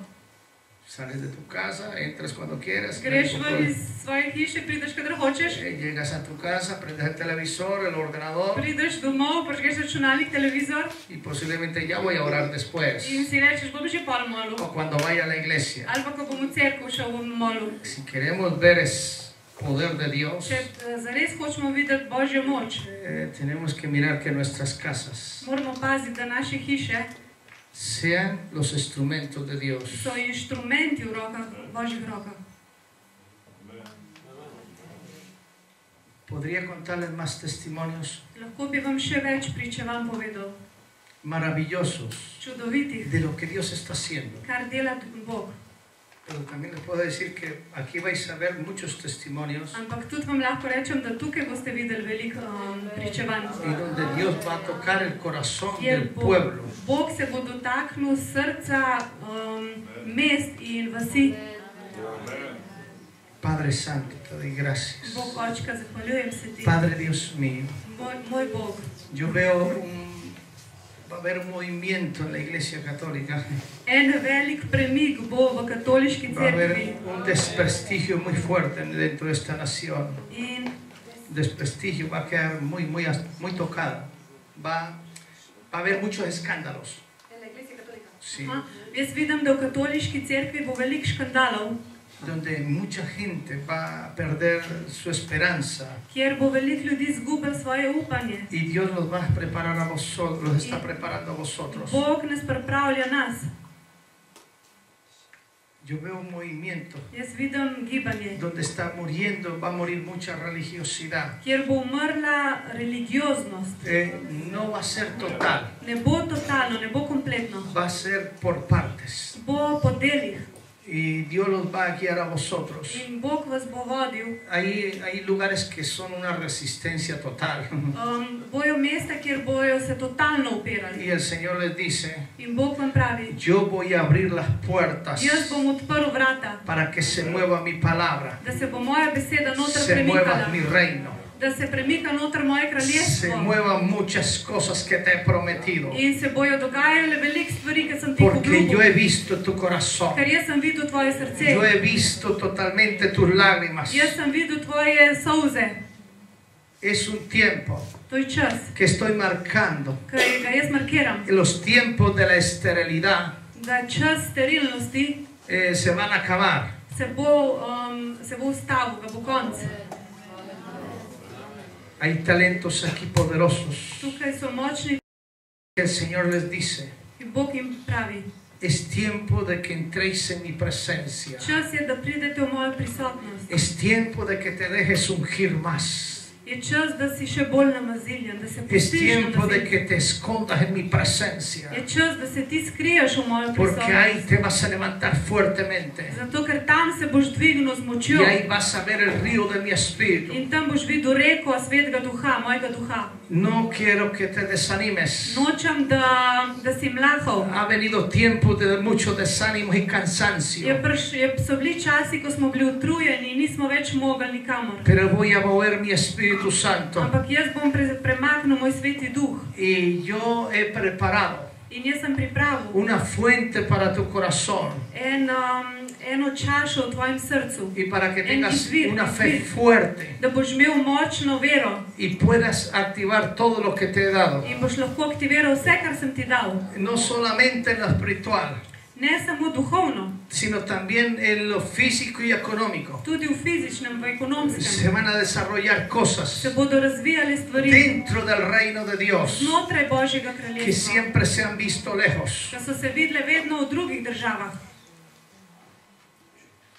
A: Sales de tu casa, entras cuando quieras.
B: Greš ven iz svoje hiše, prideš, kadar hočeš.
A: Llegas a tu casa, prendes el televisor, el ordenador.
B: Prideš domov, prižgeš računalnik, televizor.
A: Y posiblemente ya voy a orar después.
B: In si rečeš, bom že pol molil.
A: O cuando vaya a la iglesia.
B: Ali pa, ko bom v cerkev šel, bom molil.
A: Si queremos ver el poder de Dios,
B: Če zares hočemo videti Božjo moč,
A: tenemos que mirar que nuestras casas
B: moramo paziti, da naše hiše
A: sean los instrumentos de Dios.
B: so inštrumenti v rokah, Božjih rokah.
A: Podría contarles más testimonios
B: Lahko bi vam še več pričevanj povedal.
A: maravillosos
B: Čudovitih,
A: de lo que Dios está haciendo.
B: kar dela Bog.
A: Pero también les puedo decir que aquí vais a ver muchos testimonios
B: Ampak tudi vam lahko rečem, da tukaj boste videli veliko pričevanj.
A: y donde Dios va a tocar el corazón
B: Kjer
A: del pueblo.
B: Bog se bo dotaknil srca mest in vasi.
A: Padre Santo, te doy gracias.
B: Bog Očka, zahvaljujem se ti.
A: Padre Dios mío,
B: Moj Bog.
A: yo veo va a haber un movimiento en la Iglesia Católica.
B: En velik premik bo v katoliški
A: Va a haber
B: cerkvi.
A: un desprestigio muy fuerte dentro de esta nación.
B: In
A: Desprestigio va a quedar muy tocada. Va a haber muchos escándalos. Sí.
B: Jaz vidim, da v katoliški cerkvi bo veliko škandalov,
A: Donde mucha gente va a perder su esperanza.
B: kjer bo veliko ljudi izgubilo svoje upanje.
A: Y Dios los va a preparar a vosotros, los está preparando a vosotros.
B: Bog nas pripravlja nas.
A: Yo veo un movimiento
B: Jaz vidim gibanje,
A: donde va a morir mucha religiosidad.
B: kjer bo umrla religioznost.
A: No va a ser total,
B: Ne bo totalno, ne bo kompletno.
A: va a ser por partes.
B: Bo po delih.
A: Y Dios los va a guiar a vosotros.
B: In Bog vas bo vodil.
A: Hay lugares que son una resistencia total.
B: Bojo mesta, kjer bojo se totalno upirali.
A: Y el Señor les dice,
B: In Bog vam pravi,
A: yo voy a abrir las puertas
B: jaz bom odprl vrata,
A: para que se mueva mi palabra,
B: da se bo moja beseda noter
A: se mueva
B: premikala,
A: mi reino,
B: da se premika noter moje
A: se
B: kraljestvo
A: muevan muchas cosas que te he prometido.
B: in se bojo dogajale veliko stvari, ki sem ti
A: Porque yo
B: obljubil.
A: he visto tu corazón,
B: Ker jaz sem videl tvoje
A: yo
B: srce,
A: he visto totalmente tus lágrimas.
B: jaz sem videl tvoje solze.
A: Es un tiempo
B: To je čas,
A: que estoy marcando,
B: ki ga jaz markiram,
A: en los tiempos de la esterilidad
B: da čas sterilnosti
A: se van a acabar.
B: se bo ustavil, ga bo konc.
A: Hay talentos aquí poderosos.
B: Tukaj so močni
A: El Señor les dice,
B: in Bog jim pravi,
A: es tiempo de que entréis en mi presencia.
B: čas je, da pridete v mojo prisotnost.
A: Es tiempo de que te dejes ungir más.
B: Je čas, da si še bolj namaziljen, da se
A: Es
B: pustiš
A: tiempo de
B: namaziljen.
A: que te escondas en mi presencia.
B: Je čas, da se ti skriješ v mojo
A: Porque ahí
B: prisotnost.
A: te vas a levantar fuertemente.
B: Zato, ker tam se boš dvignil z močjo
A: Y ahí vas a ver el río de mi espíritu.
B: in tam boš videl reko Svetega Duha, mojega Duha.
A: No quiero que te desanimes.
B: Nočem, da si mlahov.
A: Ha venido tiempo de mucho desánimo y cansancio.
B: So bili časi, ko smo bili utrujeni in nismo več mogli nikamor.
A: Pero voy a mover mi Espíritu Santo.
B: Ampak jaz bom premaknil moj Sveti Duh
A: Y yo he preparado
B: in jaz sem pripravil
A: una fuente para tu corazón.
B: eno čašo v tvojem srcu,
A: Y para que tengas
B: izvir,
A: una fe
B: izvir.
A: fuerte.
B: da boš imel močno vero
A: Y puedas activar todo lo que te he dado.
B: in boš lahko aktiviral vse, kar sem ti dal.
A: No solamente en lo espiritual,
B: Ne samo duhovno,
A: sino también en lo físico y económico.
B: Tudi v fizičnem, v ekonomskem.
A: Se van a desarrollar cosas
B: Se bodo razvijale stvari
A: dentro del reino de Dios
B: znotraj Božjega
A: que
B: kraljestva,
A: siempre se han visto lejos.
B: ki so se videle vedno v drugih državah.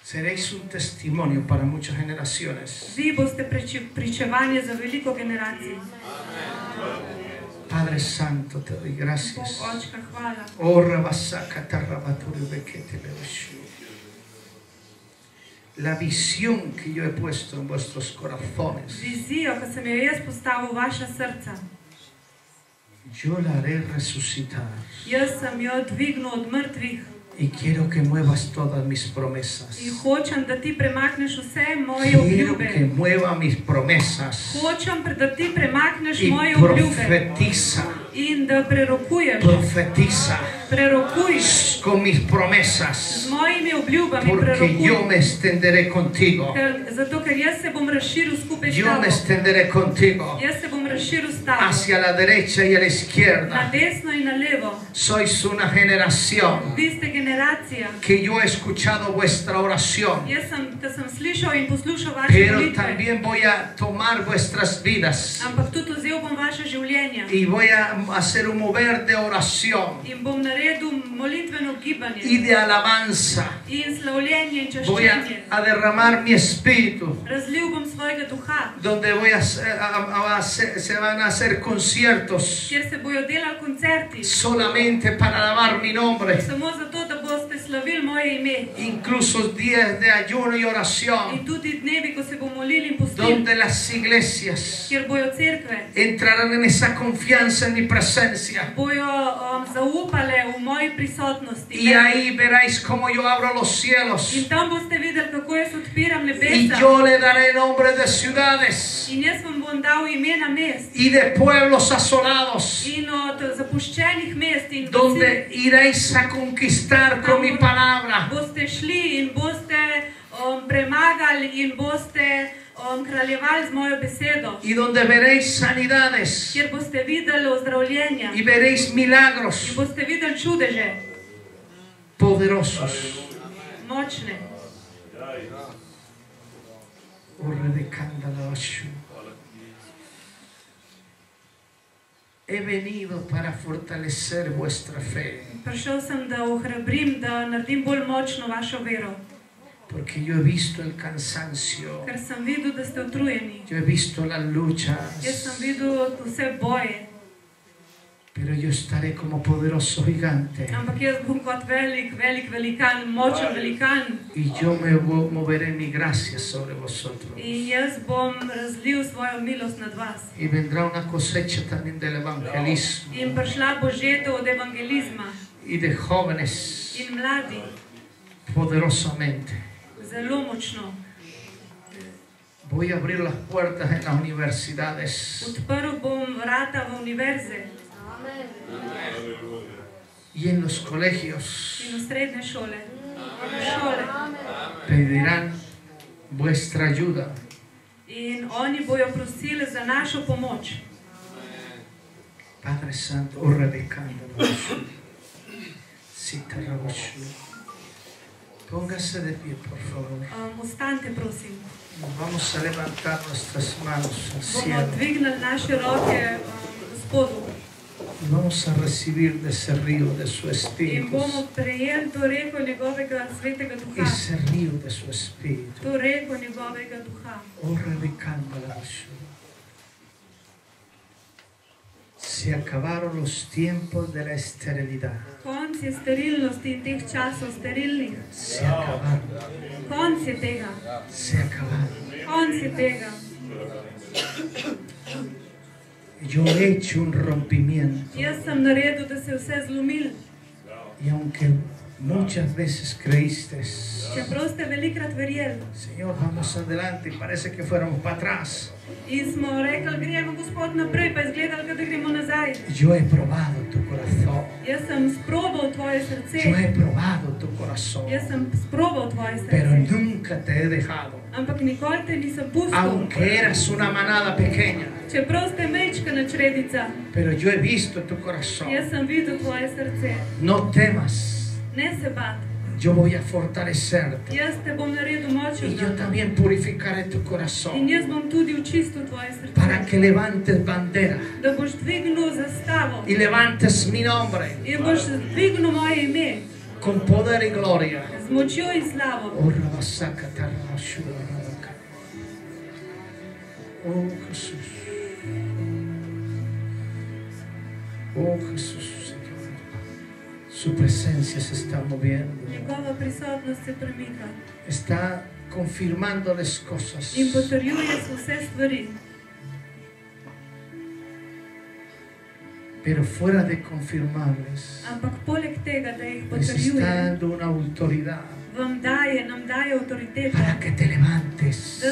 A: Seréis un testimonio para muchas generaciones.
B: Vi boste pričevanje za veliko generacij.
A: Padre Santo, te doy
B: Bog,
A: gracias.
B: Očka, hvala.
A: Oh, Rabasaka, Tarrabaturi, Bekete, Leoshu. La visión que yo he puesto en vuestros corazones,
B: Vizijo, ki sem jo jaz postavil v vaša srca,
A: yo la haré resucitar.
B: jaz sem jo dvignil od mrtvih
A: Y quiero que muevas todas mis promesas.
B: in hočem, da ti premakneš vse moje
A: Quiero
B: obljube.
A: que mueva mis promesas.
B: Hočem, da ti premakneš
A: Y
B: moje obljube
A: profetiza,
B: in da prerokuješ,
A: profetiza
B: prerokuješ
A: con mis promesas.
B: z mojimi obljubami,
A: Porque yo me extenderé contigo.
B: Zato, ker jaz se bom razširil skupaj s
A: Yo me
B: tabo.
A: extenderé contigo
B: Jaz se bom razširil s tabo.
A: hacia la derecha y a la
B: Na
A: izquierda.
B: desno in na levo.
A: Sois una generación
B: Vi ste generacija.
A: que yo he escuchado vuestra oración,
B: Jaz sem slišal in poslušal vaše
A: pero
B: molitve,
A: también voy a tomar vuestras vidas
B: ampak tudi vzel bom vaše življenja
A: y voy a hacer un mover de oración
B: in bom naredil molitveno gibanje
A: y de alabanza.
B: in slavljenje in
A: Voy
B: čaščenje.
A: a derramar mi espíritu,
B: Razlil bom svojega duha,
A: donde se van a hacer conciertos
B: kjer se bojo delali koncerti,
A: solamente para alabar mi nombre.
B: samo zato, da boste slavili moje ime.
A: Incluso días de ayuno y oración,
B: In tudi dnevi, ko se bomo molili in postili,
A: donde las iglesias
B: kjer bojo cerkve,
A: entrarán en esa confianza en mi presencia.
B: bojo zaupale v moji prisotnosti.
A: Y ahí veréis cómo yo abro los
B: In
A: cielos.
B: tam boste videli, kako jaz odpiram
A: Y
B: nebesa.
A: yo le daré nombre de ciudades
B: In jaz vam bom dal imena mest
A: y de pueblos asolados,
B: in od zapuščenih mest in
A: donde iréis a conquistar con mi palabra.
B: boste šli in boste premagali in boste kraljevali z mojo besedo.
A: Y donde veréis sanidades
B: Kjer boste videli ozdravljenja
A: y veréis
B: in
A: milagros
B: boste videli čudeže,
A: poderosos.
B: močne.
A: He venido para fortalecer vuestra fe,
B: Prišel sem, da ohrabrim, da naredim bolj močno vašo vero.
A: porque yo he visto el cansancio,
B: Ker sem videl, da ste utrujeni.
A: yo he visto las
B: Jaz
A: luchas,
B: sem videl vse boje.
A: pero yo estaré como poderoso gigante
B: Ampak jaz bom kot velik velikan, močen velikan.
A: y yo me moveré mi gracia sobre vosotros.
B: In jaz bom razlil svojo milost nad vas.
A: Y vendrá una cosecha también del evangelismo
B: In prišla bo žetev od evangelizma
A: y de jóvenes
B: in mladi,
A: poderosamente.
B: zelo močno.
A: Voy a abrir las puertas en las universidades
B: Odprl bom vrata v univerze
A: y en los colegios.
B: in v srednje šole. Šole.
A: Pedirán vuestra ayuda.
B: In oni bojo prosili za našo pomoč.
A: Padre Santo, oh Rebecanda, póngase de pie, por favor.
B: Ostanite, prosim.
A: Vamos a levantar nuestras manos al
B: Bomo
A: cielo.
B: dvignili naše roke Gospodu
A: Vamos a recibir de ese río de su
B: in
A: espíritu.
B: bomo prejeli to reko njegovega svetega duha.
A: Ese río de su espíritu.
B: To reko njegovega duha.
A: Oh Rebecanda, se acabaron los tiempos de la esterilidad.
B: Konc je sterilnosti in teh časov sterilnih.
A: Se acabaron.
B: Konc je tega.
A: Se acabaron.
B: Konc je tega.
A: Yo he hecho un rompimiento.
B: Jaz sem naredil, da se je vse zlomilo.
A: Y aunque muchas veces creíste,
B: Čeprav ste velikrat verjeli
A: Señor, vamos adelante, y parece que fuéramos para atrás.
B: in smo rekli, gremo Gospod naprej, pa je izgledalo, da gremo nazaj.
A: Yo he probado tu corazón.
B: Jaz sem sprobal tvoje
A: Yo
B: srce.
A: he probado tu corazón.
B: Jaz sem sprobal tvoje
A: Pero
B: srce.
A: nunca te he dejado.
B: Ampak nikoli te nisem pustil.
A: Aunque eras una manada pequeña.
B: Čeprav ste mečkana čredica,
A: Pero yo he visto tu corazón.
B: jaz sem videl tvoje srce.
A: No temas. Yo voy a fortalecerte. Y yo también purificaré tu corazón. Para que levantes bandera. Y levantes mi nombre. Con poder y gloria. Oh Jesús. Oh Jesús. Su presencia se está moviendo. Está confirmándoles cosas. Pero fuera de confirmarles, les está dando una autoridad para que te levantes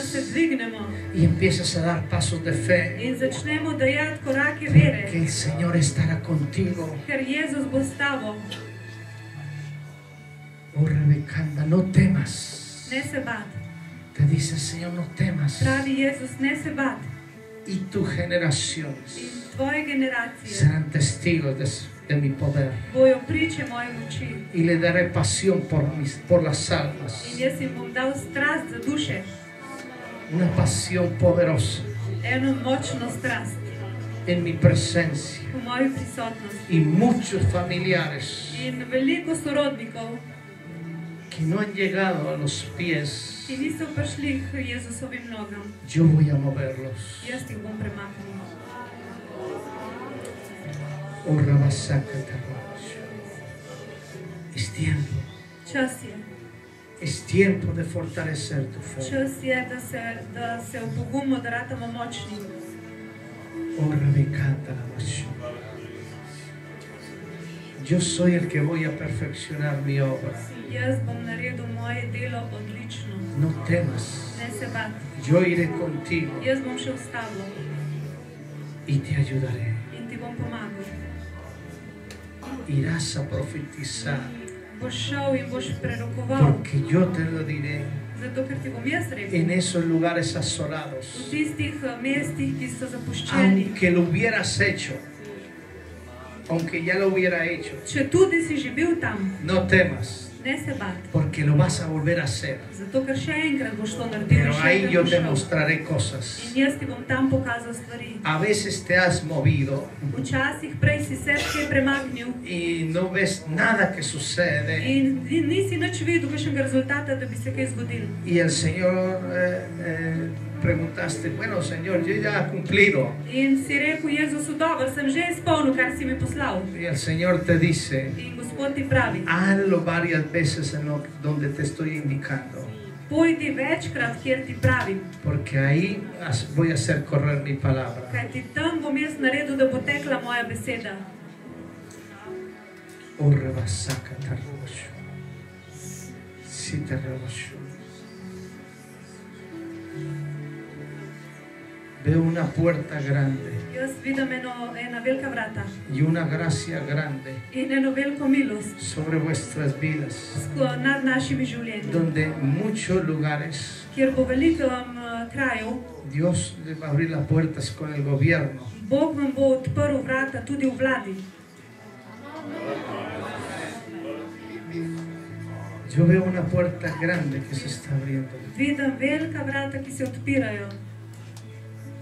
A: y empieces a dar pasos de fe, que el Señor estará contigo. Oh Rebecanda, no temas. Te dice el Señor, no temas. Y tus generaciones serán testigos de mi poder. Y le daré pasión por las almas. Una pasión poderosa en mi presencia. Y muchos familiares que no han llegado a los pies, yo voy a moverlos. Es tiempo. Es tiempo de fortalecer tu fe. Yo soy el que voy a perfeccionar mi obra. No temas. Yo iré contigo y te ayudaré. Irás a profetizar, porque yo te lo diré. En esos lugares asolados, aunque lo hubieras hecho, aunque ya lo hubiera hecho, no temas, porque lo vas a volver a hacer. Pero ahí yo te mostraré cosas. A veces te has movido y no ves nada que sucede, y el Señor preguntaste, bueno Señor, yo ya he cumplido. Y el Señor te dice, hazlo varias veces en donde te estoy indicando, porque ahí voy a hacer correr mi palabra. Oh, Rebasaka Tarroshu. Sí, Tarroshu. Veo una puerta grande y una gracia grande sobre vuestras vidas, donde en muchos lugares Dios le va a abrir las puertas con el gobierno. Yo veo una puerta grande que se está abriendo.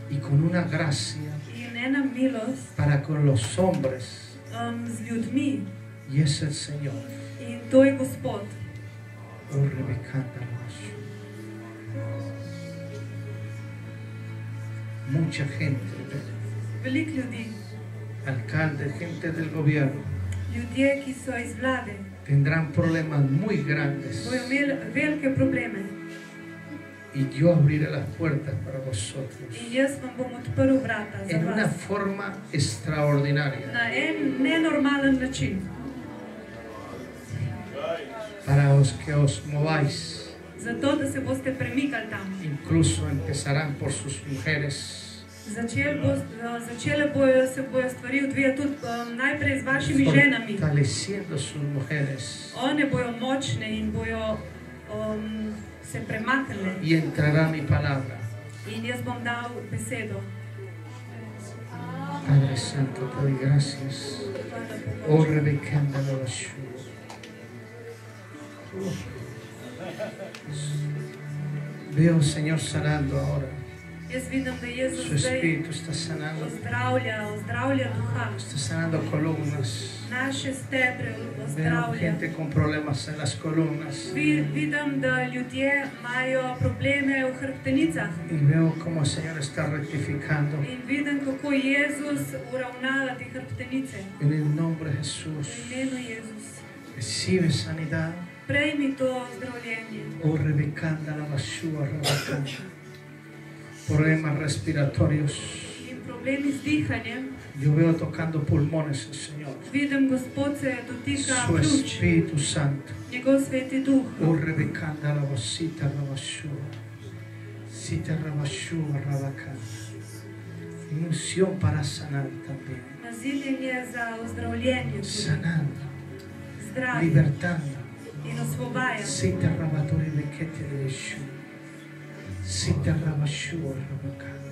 A: Y con una gracia para con los hombres. Y es el Señor. Oh, Rebecca, mucha gente, alcalde, gente del gobierno, tendrán problemas muy grandes. Y yo abriré las puertas para vosotros en una forma extraordinaria, para los que os mováis. Incluso empezarán por sus mujeres. Fortaleciendo sus mujeres. Y entrará mi palabra. Padre Santo, te doy gracias. Oh, Rebecca, Veo al Señor sanando ahora.
B: Jaz vidim, da Jezus
A: Su
B: zdaj
A: espíritu está sanando.
B: ozdravlja duha.
A: Está sanando columnas.
B: Naše stebre
A: Veo
B: ozdravlja.
A: gente con problemas en las columnas.
B: Vidim, da ljudje imajo probleme v hrbtenicah.
A: Y veo cómo el Señor está rectificando.
B: In vidim, kako Jezus uravnava te hrbtenice.
A: En el nombre de Jesús.
B: V imenu Jezus.
A: Recibe sanidad.
B: Prejmi to zdravljenje.
A: Oh, rebecanda la basura, rebecanda. Problemas respiratorios.
B: In problemi z dihanjem.
A: Yo veo tocando pulmones, Señor.
B: Vidim, Gospod se dotika
A: Su
B: pljuč.
A: Espíritu Santo.
B: Njegov sveti duh.
A: Oh, rebecanda la basita, la basura. Sita, la basura, rabacanda. Unción para sanar también.
B: Naziljenje za ozdravljenje.
A: Sanando.
B: Zdravje.
A: Libertando.
B: In osvobaja.
A: Sita, rabatori, bequete de Yeshua. Sita, rabashua, rabacanda.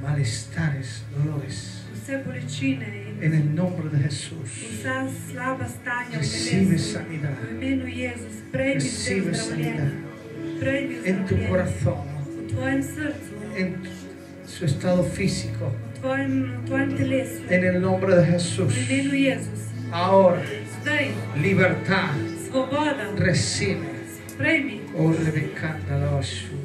A: Malestares, dolores.
B: Vse bolečine
A: En
B: in
A: el nombre de Jesús.
B: vsa slaba stanja v
A: Recibe
B: telesu.
A: sanidad.
B: V imenu Jezus, prejmi vse
A: Recibe sanidad.
B: zdravljenje. Prejmi
A: En tu
B: zdravljenje.
A: corazón.
B: V tvojem srcu,
A: En su estado físico.
B: v tvojem telesu.
A: En el nombre de
B: V
A: Jesús.
B: imenu Jezus.
A: Ahora,
B: Zdaj,
A: libertad.
B: svoboda,
A: Recibe.
B: prejmi.
A: Oh, rebecanda la basura.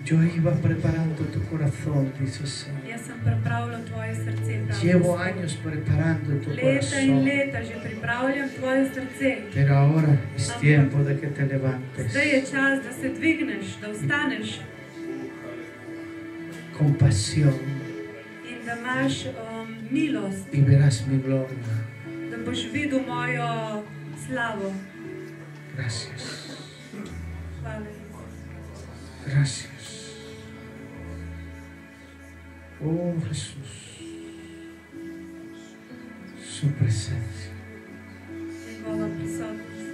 A: Yo iba preparando tu corazón, dice el Señor.
B: Jaz sem pripravljal tvoje srce. pravi
A: Llevo
B: Gospod.
A: años preparando tu
B: Leta in
A: corazón.
B: leta že pripravljam tvoje srce.
A: Pero ahora es tiempo de que te levantes.
B: Zdaj je čas, da se dvigneš, da vstaneš
A: Con pasión
B: in da imaš milost,
A: y verás mi gloria.
B: da boš videl mojo slavo.
A: Gracias.
B: Hvala.
A: Gracias. Oh Jesús. Su presencia.
B: Njegova prisotnost.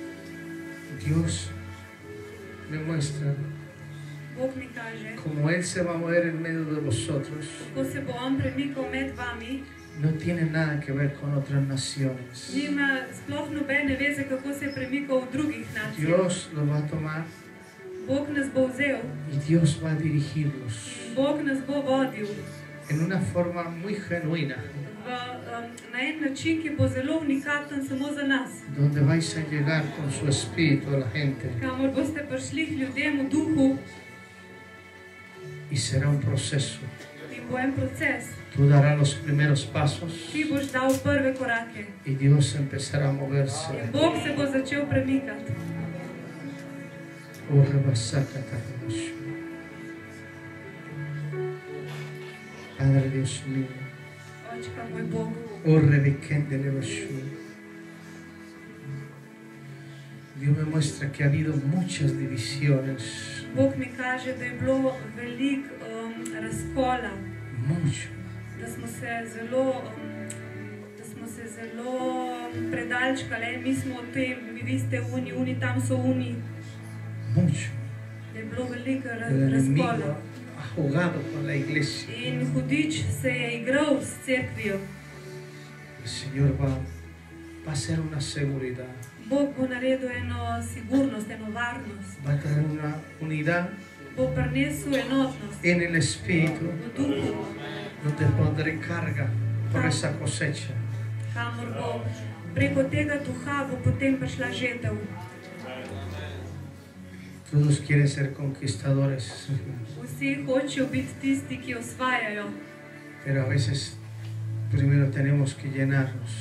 A: Dios me muestra
B: Bog mi kaže,
A: cómo Él se va a mover en medio de vosotros.
B: kako se bo on premikal med vami,
A: No tiene nada que ver con otras naciones.
B: nima sploh nobene veze, kako se je premikal v drugih nacijah.
A: Dios lo va a tomar
B: Bog nas bo vzel,
A: y Dios va a dirigirlos
B: Bog nas bo vodil
A: en una forma muy genuina,
B: na en način, ki bo zelo unikaten samo za nas.
A: donde vais a llegar con su espíritu a la gente
B: Kamor boste prišli k ljudem v duhu
A: y será un proceso.
B: in bo en proces.
A: Tú darás los primeros pasos
B: Ti boš dal prve korake
A: y Dios empezará a moverse.
B: in Bog se bo začel premikati.
A: Oh, rebasacata, rebashu. Padre Dios mío,
B: Očka moj Bog,
A: oh rebequende rebashu. Dios me muestra que ha habido muchas divisiones,
B: Bog mi kaže, da je bilo veliko razkola,
A: mucho.
B: da smo se zelo predalčkali. Mi smo v tem, vi ste uni, tam so uni.
A: Mucho.
B: Da je bilo veliko
A: El enemigo
B: razkola.
A: ha jugado con la iglesia.
B: In hudič se je igral s cerkvijo.
A: El Señor va a hacer una seguridad,
B: Bog bo naredil eno sigurnost, eno varnost.
A: va a traer una unidad
B: Bo prinesel enotnost
A: en el espíritu,
B: v duhu,
A: donde pondré carga por esa cosecha.
B: kamor bo preko tega duha bo potem prišla žetev.
A: Todos quieren ser conquistadores,
B: Vsi hočejo biti tisti, ki osvajajo,
A: pero a veces primero tenemos que llenarnos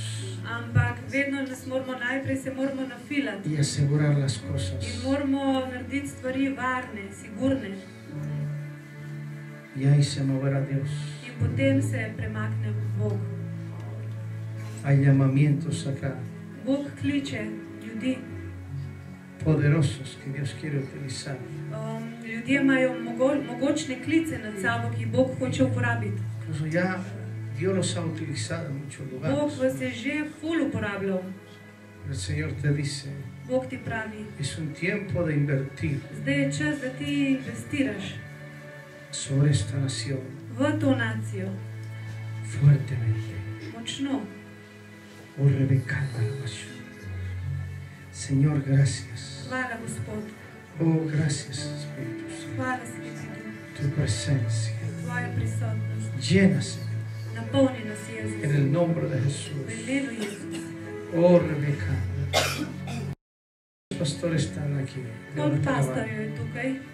B: ampak vedno najprej se moramo nafilati
A: y asegurar las
B: in
A: cosas.
B: moramo narediti stvari varne, sigurne
A: Y ahí se moverá Dios.
B: in potem se premakne Bog.
A: Hay llamamientos acá
B: Bog kliče ljudi.
A: poderosos que Dios quiere utilizar.
B: Ljudje imajo mogočne klice nad sabo, ki jih Bog hoče uporabiti.
A: Incluso ya Dios los ha utilizado en muchos
B: Bog
A: lugares.
B: vas je že ful uporabljal.
A: El Señor te dice,
B: Bog ti pravi,
A: es un tiempo de invertir
B: zdaj je čas, da ti investiraš
A: sobre esta nación
B: v to nacijo
A: fuertemente.
B: močno.
A: Oh, Rebeca, Señor, gracias.
B: Hvala, Gospod.
A: Oh, gracias, Espíritu Santo.
B: Hvala, Sveti Duh.
A: Tu presencia.
B: Tvoja prisotnost.
A: Llena, Señor.
B: Napolni nas, Jezus.
A: En el nombre de Jesús.
B: V imenu Jezus.
A: Oh, Rebeca. Los pastores están aquí.
B: Koliko pastorjev je tukaj?